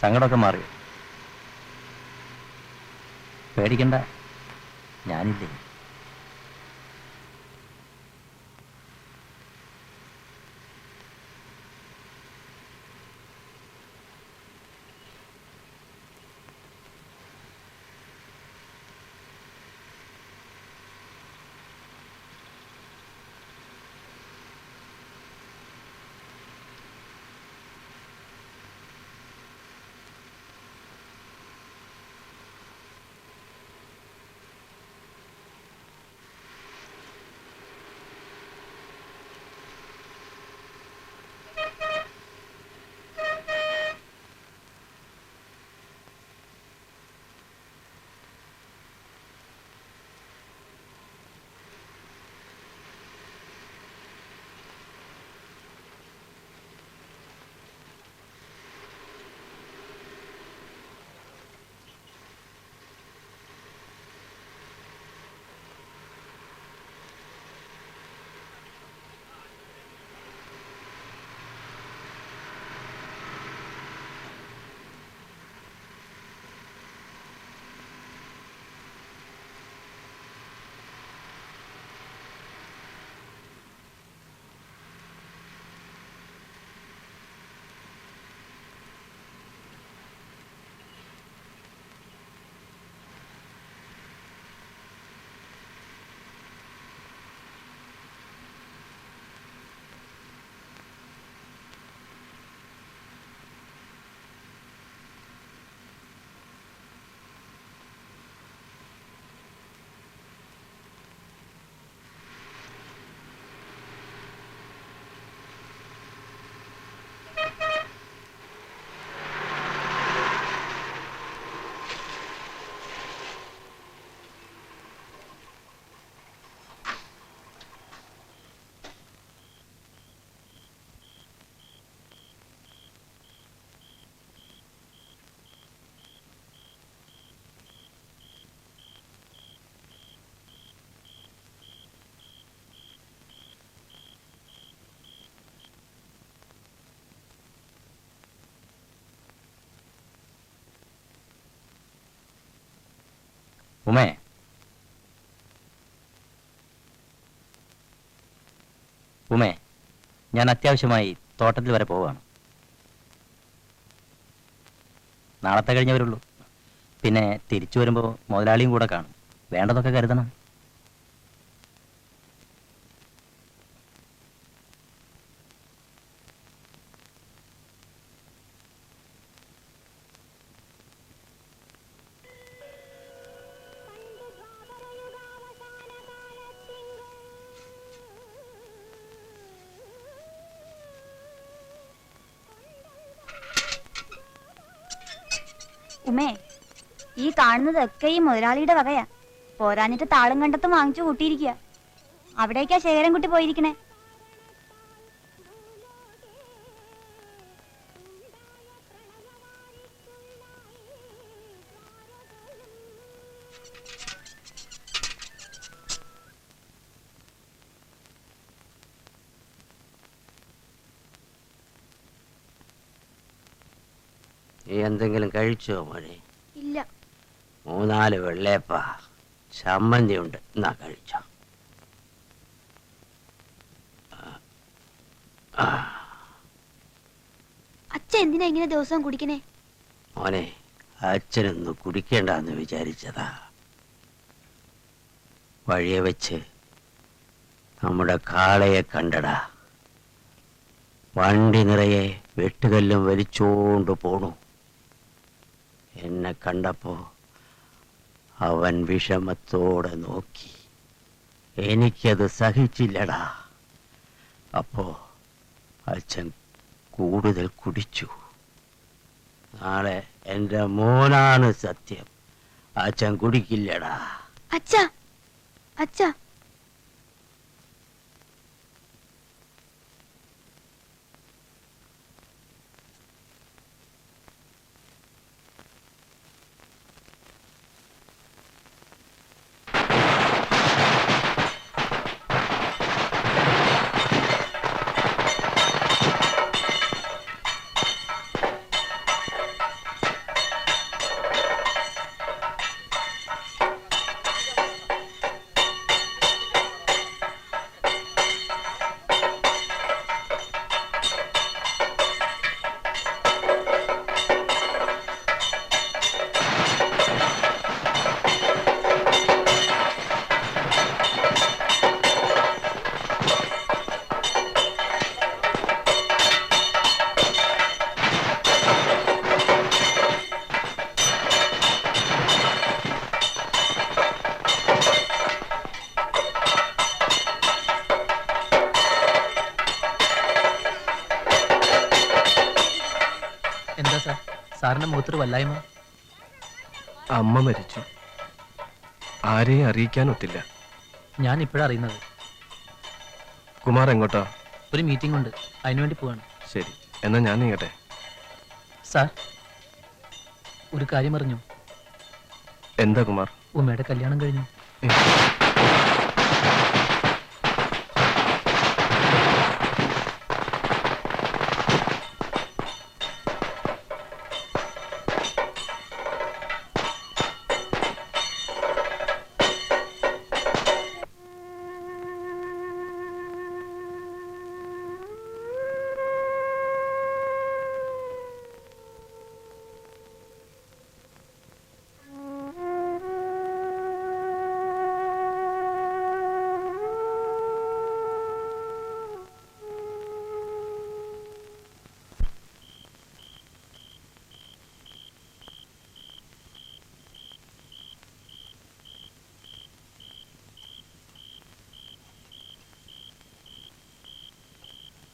സങ്കടമൊക്കെ മാറി. പേടിക്കണ്ട, ഞാനില്ലേ. ഉമേ, ഉമേ, ഞാൻ അത്യാവശ്യമായി തോട്ടത്തിൽ വരെ പോവുകയാണ്. നാളത്തെ കഴിഞ്ഞേ വരുള്ളൂ. പിന്നെ തിരിച്ചു വരുമ്പോൾ മുതലാളിയും കൂടെ കാണും. വേണ്ടതൊക്കെ കരുതണം. ഉമേ, ഈ കാണുന്നതൊക്കെ ഈ മുതലാളിയുടെ വകയാ. പോരാഞ്ഞിട്ട് താളും കണ്ടത്തും വാങ്ങിച്ചു കൂട്ടിയിരിക്കുക. അവിടേക്കാ ശേഖരൻകുട്ടി പോയിരിക്കണേ. എന്തെങ്കിലും കഴിച്ചോ മോനെ? ഇല്ല. 3-4 വെള്ളയപ്പ ചമ്മന്തി ഉണ്ട്, എന്നാ കഴിച്ചോ. അച്ഛ എന്തിനാ ഇങ്ങനെ ദിവസവും കുടിക്കണേ? മോനെ, അച്ഛനൊന്ന് കുടിക്കേണ്ടെന്ന് വിചാരിച്ചതാ. വഴിയെ വെച്ച് നമ്മുടെ കാളയെ കണ്ടടാ. വണ്ടി നിറയെ വെട്ടുകല്ലും വലിച്ചോണ്ട് പോണു. എന്നെ കണ്ടപ്പോ അവൻ വിഷമത്തോടെ നോക്കി. എനിക്കത് സഹിച്ചില്ലടാ. അപ്പോ അച്ഛൻ കൂടുതൽ കുടിച്ചു. നാളെ എൻ്റെ മോനാണ് സത്യം, അച്ഛൻ കുടിക്കില്ലടാ. അച്ഛാ, അച്ഛാ. സാറിന്റെ മുഖത്തൊരു വല്ലായ്മ. അമ്മ മരിച്ചു. ആരെയും അറിയിക്കാൻ ഒത്തില്ല. ഞാൻ ഇപ്പോഴാണ് അറിയുന്നത്. കുമാർ എങ്ങോട്ടാ? ഒരു മീറ്റിംഗ് ഉണ്ട്, അതിനുവേണ്ടി പോവാണ്. ശരി, എന്നാ ഞാൻ നീങ്ങട്ടെ. സാർ, ഒരു കാര്യം അറിഞ്ഞു? എന്താ കുമാർ? ഉമ്മയുടെ കല്യാണം കഴിഞ്ഞു.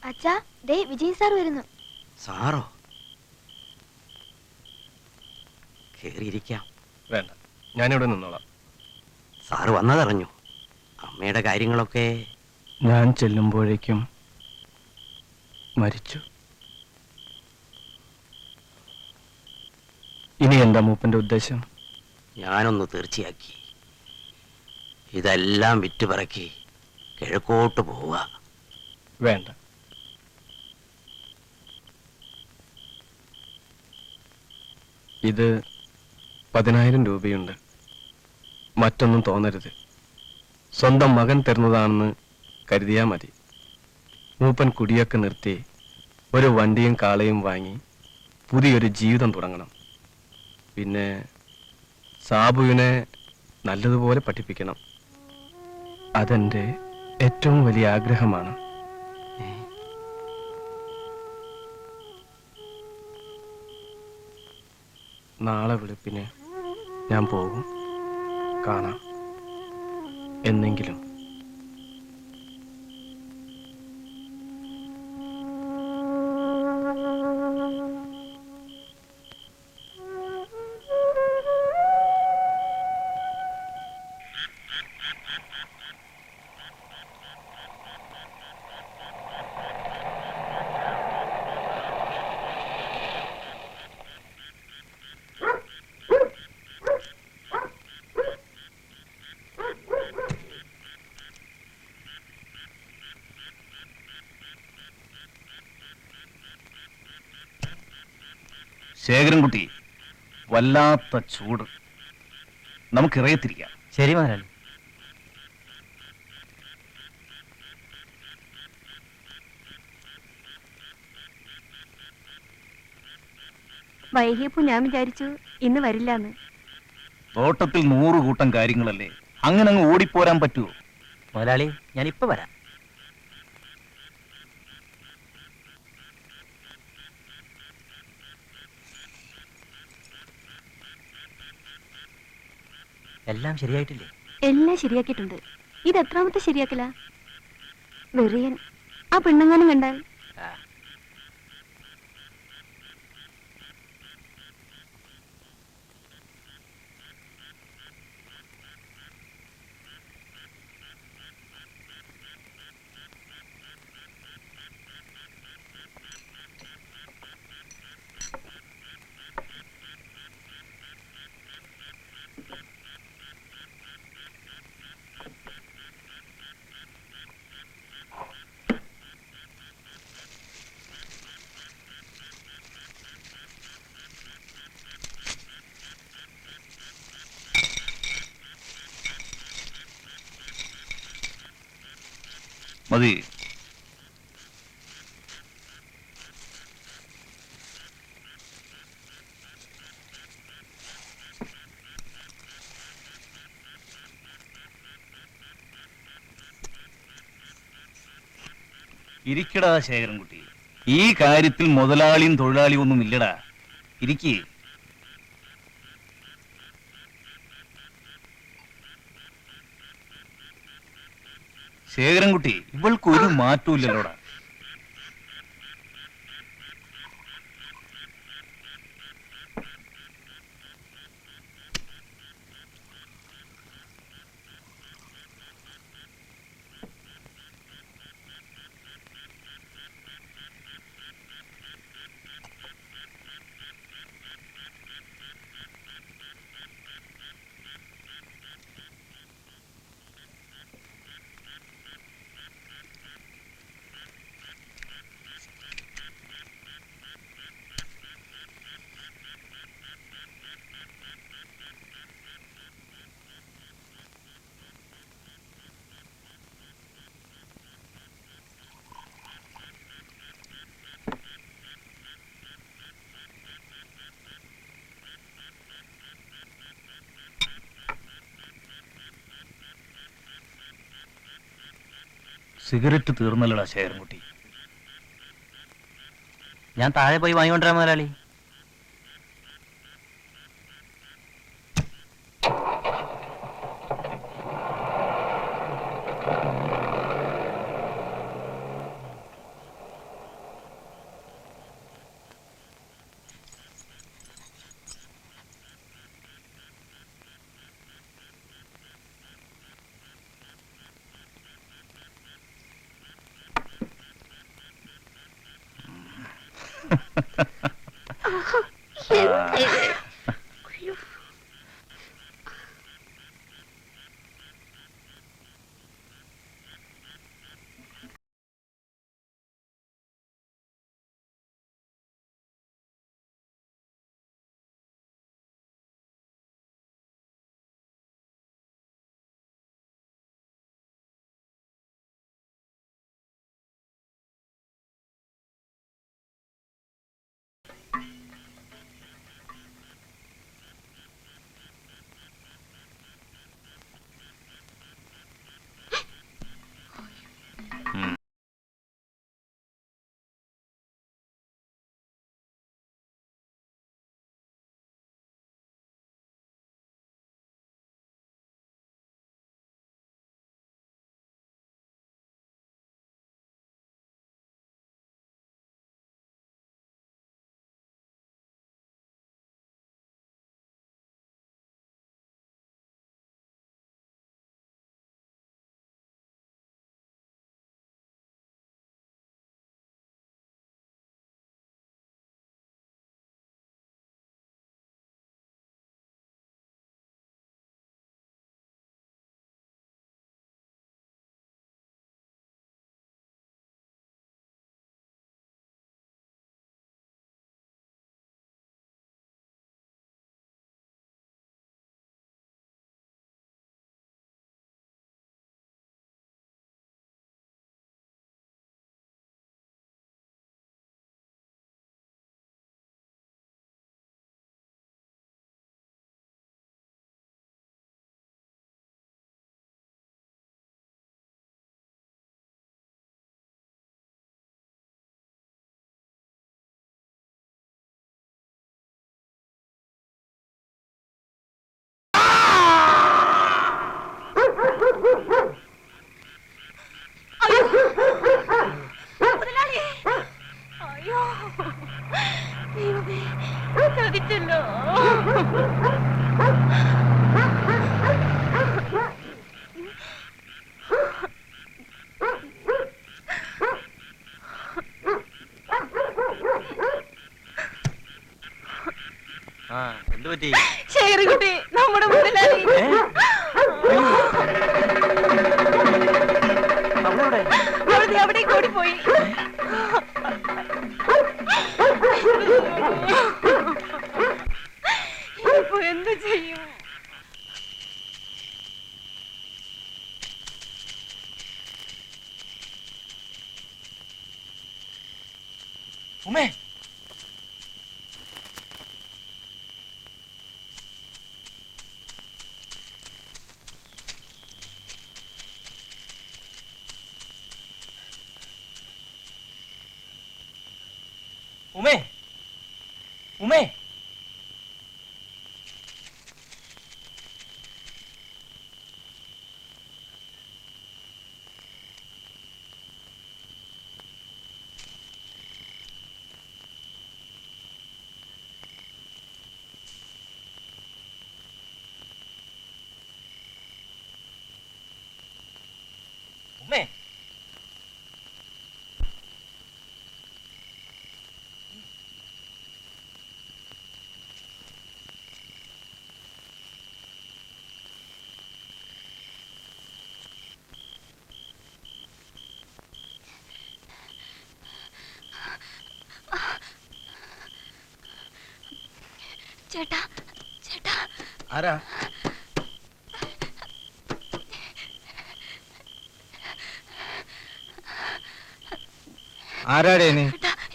അച്ഛാ, ദേ വിജയ് സാർ വരുന്നു. സാറോ? കേറിയിരിക്കാം. വേണ്ട, ഞാനിവിടെ നിന്നോളാം. സാറ് വന്നതറിഞ്ഞു. അമ്മയുടെ കാര്യങ്ങളൊക്കെ ഞാൻ ചെല്ലുമ്പോഴേക്കും മരിച്ചു. ഇനി എന്താ മൂപ്പന്റെ ഉദ്ദേശം? ഞാനൊന്ന് തീർച്ചയാക്കി. ഇതെല്ലാം വിറ്റുപറക്കി കിഴക്കോട്ട് പോവുക. വേണ്ട, ഇത് 10,000 രൂപയുണ്ട്. മറ്റൊന്നും തോന്നരുത്. സ്വന്തം മകൻ തരുന്നതാണെന്ന് കരുതിയാ മതി. മൂപ്പൻ കുടിയൊക്കെ നിർത്തി ഒരു വണ്ടിയും കാളയും വാങ്ങി പുതിയൊരു ജീവിതം തുടങ്ങണം. പിന്നെ സാബുവിനെ നല്ലതുപോലെ പഠിപ്പിക്കണം. അതെന്റെ ഏറ്റവും വലിയ ആഗ്രഹമാണ്. നാളെ വെളുപ്പിന് ഞാൻ പോകും. കാണാം എന്നെങ്കിലും. ശേഖരൻകുട്ടി, വല്ലാത്ത ചൂട്. നമുക്ക് ഇറയത്തിരിക്കാം. ശരി മുതലാളി. വൈകിയപ്പോ ഞാൻ വിചാരിച്ചു ഇന്ന് വരില്ലാന്ന്. തോട്ടത്തിൽ 100 കൂട്ടം കാര്യങ്ങളല്ലേ, അങ്ങനെ അങ്ങ് ഓടിപ്പോരാൻ പറ്റുമോ? മുതലാളി, ഞാൻ ഇപ്പൊ വരാം. എല്ലാം ശരിയായിട്ടില്ലേ? എല്ലാം ശരിയാക്കിയിട്ടുണ്ട്. ഇത് എത്രാമത്തെ ശരിയാക്കല? വെറിയൻ ആ പെണ്ണുങ്ങാനും കണ്ടാൽ. മതി. ഇരിക്കടാ ശേഖരൻകുട്ടി. ഈ കാര്യത്തിൽ മുതലാളിയും തൊഴിലാളിയും ഒന്നും ഇല്ലടാ. ഇരിക്കേ. ശേഖരൻകുട്ടി, ഇവൾക്ക് ഒരു മാറ്റവും ഇല്ലല്ലോടാ. സിഗരറ്റ് തീർന്നല്ലടാ ശേഖരൻകുട്ടി. ഞാൻ താഴെ പോയി വാങ്ങിക്കൊണ്ടിരാ മുതലാളി. എന്തുപറ്റി? ശേഖരൻകുട്ടി നമ്മുടെ മുതലാളി അവിടെ അവിടേക്ക് ഓടിപ്പോയി. ഇപ്പൊ എന്ത് ചെയ്യും? ഉമേ, ഉമേ, ഉമേ, ഉമേ. ചേട്ടാ, ചേട്ടാ. ആരാ? ആരാടേ നീ?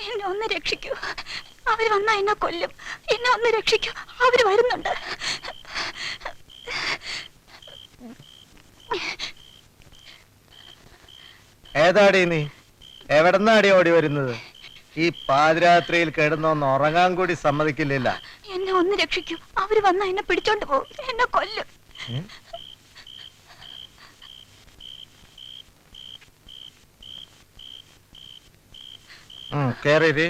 എന്നെ ഒന്ന് രക്ഷിക്കൂ. അവര് വന്നാ എന്നെ കൊല്ലും. എന്നെ ഒന്ന് രക്ഷിക്കൂ. അവര് വരുന്നുണ്ട്. ഏതാടി നീ? എവിടെന്നാടി ഓടി വരുന്നത്? ഈ പാതിരാത്രിയിൽ കിടന്നൊന്ന് ഉറങ്ങാൻ കൂടി സമ്മതിക്കില്ല. എന്നെ ഒന്ന് രക്ഷിക്കൂ. അവര് വന്ന എന്നെ പിടിച്ചോണ്ട് പോകും, എന്നെ കൊല്ലും. കേറി.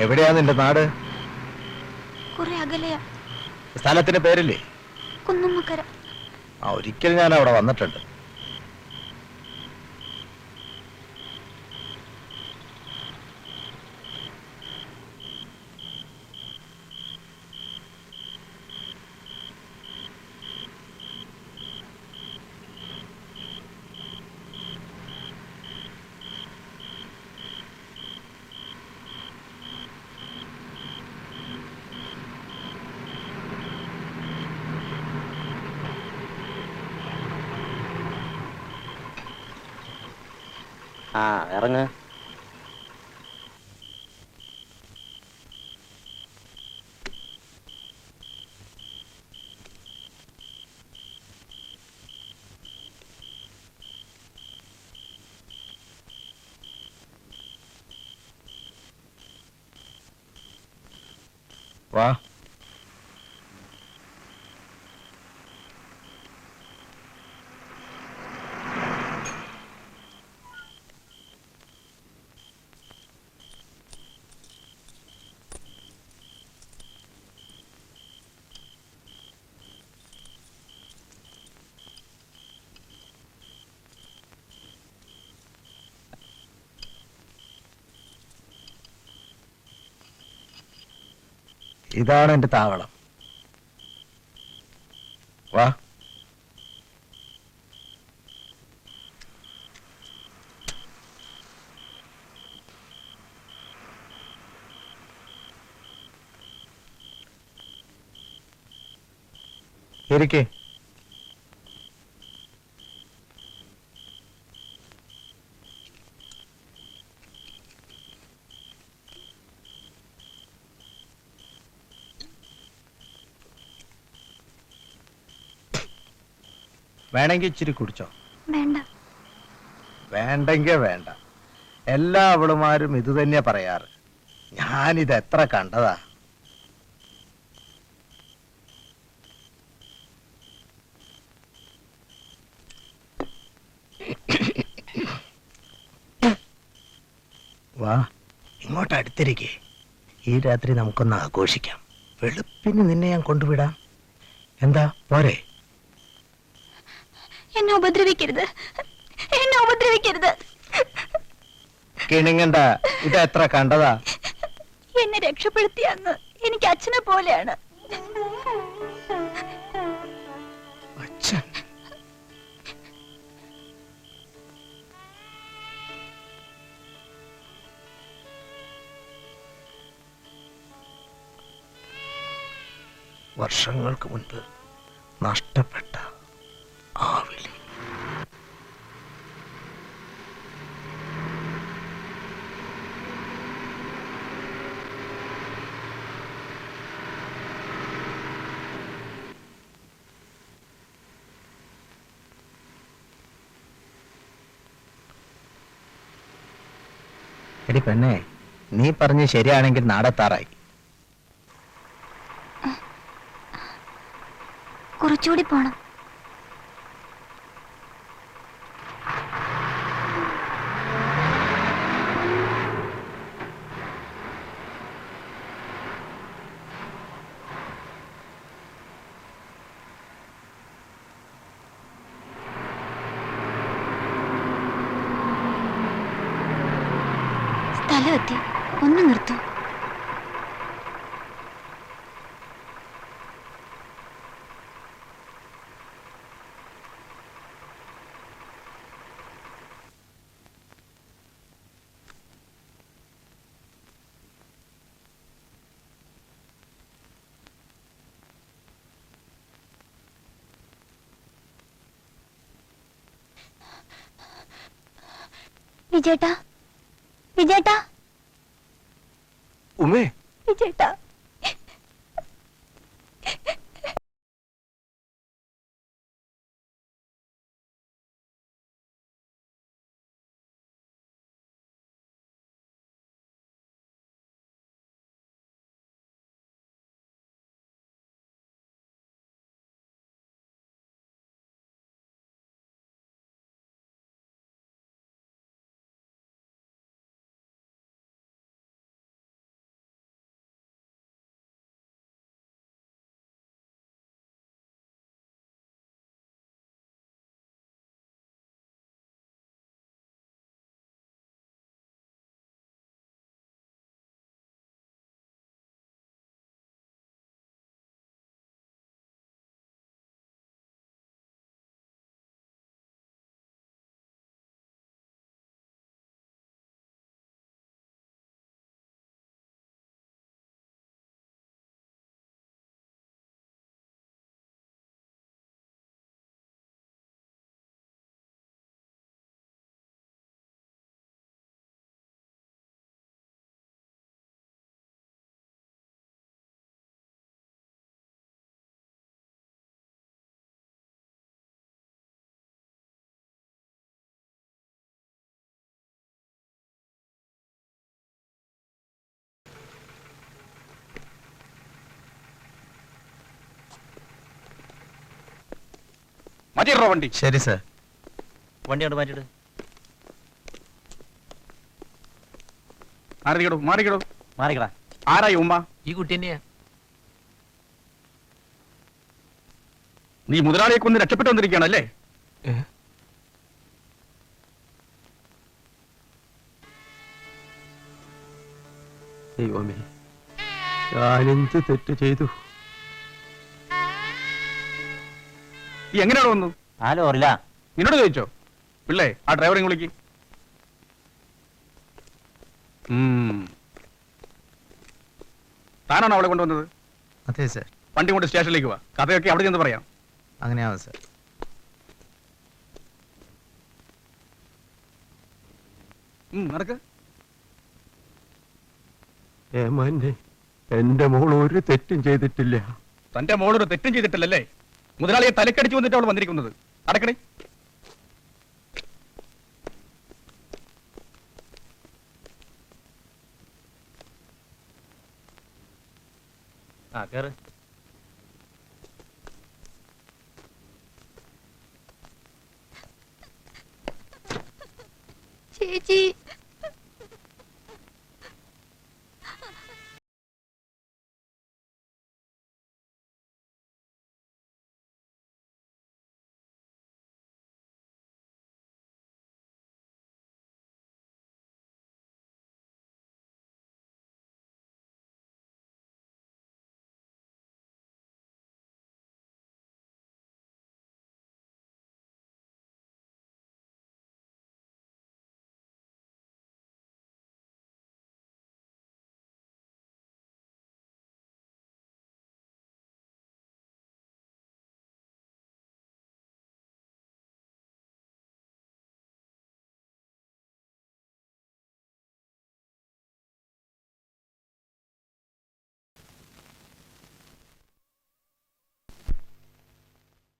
എവിടെയാ നിന്റെ നാട്? കുറെ അകലെയാ. സ്ഥലത്തിന്റെ പേരില്ലേ? കുന്നുമ്മക്കര. ഒരിക്കൽ ഞാൻ അവിടെ വന്നിട്ടുണ്ട്. ഇറങ്ങ്. വാ. ഇതാണ് എന്റെ താവളം. വാ. ഇരിക്കേ. വേണമെങ്കിൽ ഇച്ചിരി കുടിച്ചോ? വേണ്ട. വേണ്ടെങ്കിൽ വേണ്ട. എല്ലാ അവളുമാരും ഇത് തന്നെയാ പറയാറ്. ഞാനിത് എത്ര കണ്ടതാ. വാ, ഇങ്ങോട്ട് അടുത്തിരിക്കേ. ഈ രാത്രി നമുക്കൊന്ന് ആഘോഷിക്കാം. വെളുപ്പിന് നിന്നെ ഞാൻ കൊണ്ടുവിടാം. എന്താ പോരെ? എന്നെ ഉപദ്രവിക്കരുത്, എന്നെ ഉപദ്രവിക്കരുത്. കിണിങ്ങണ്ട, ഇത് എത്ര കണ്ടതാ. എന്നെ രക്ഷപ്പെടുത്തിയ അന്ന് എനിക്ക് അച്ഛനെ പോലെയാണ്. അച്ഛൻ? വർഷങ്ങൾക്ക് മുൻപ് നഷ്ടപ്പെട്ട ആ വിളി. എടി പെണ്ണേ, നീ പറഞ്ഞ് ശരിയാണെങ്കിൽ നാടെത്താറായി. കുറച്ചുകൂടി പോണം. സ്ഥലം എത്തി. ഒന്ന് നിർത്തൂ. വിജേട്ടാ, വിജേട്ടാ, ഉമേ, വിജേട്ടാ. മാറ്റിയിടോ വണ്ടി. ശരി സാർ. വണ്ടി കൊണ്ട് മാറ്റിയിട്ട് മാറിക്കടോ, മാറിക്കടോ. മാറിക്കടാ. ആരായി ഉമ്മ? ഈ കുട്ടി തന്നെയാ. നീ മുതലാളിയെ കൊന്ന് രക്ഷപ്പെട്ടു വന്നിരിക്കുകയാണല്ലേ? ദൈവമേ, ഞാനെന്ത് തെറ്റ് ചെയ്തു? ഈ എങ്ങനെയാണ് വന്നു? ആ ലോറില്ല. നിന്നോട് ചോദിച്ചോ? പിള്ളേ, ആ ഡ്രൈവറെ വിളിക്ക്. താനാണോ അവളെ കൊണ്ടുവന്നത്? അതെ സർ. വണ്ടി കൊണ്ട് സ്റ്റേഷനിലേക്ക് വാ. കഥയൊക്കെ അവിടെ ചെന്ന് പറയാം. അങ്ങനെയാവും സർ. നടക്ക്. എന്റെ മോൾ ഒരു തെറ്റും ചെയ്തിട്ടില്ല. തന്റെ മോളൊരു തെറ്റും ചെയ്തിട്ടില്ലല്ലേ? മുതലാളിയെ തലക്കടിച്ചു വന്നിട്ട് അവൾ വന്നിരിക്കുന്നത്. അടക്കണേ. ആ കേറ്. ചേച്ചി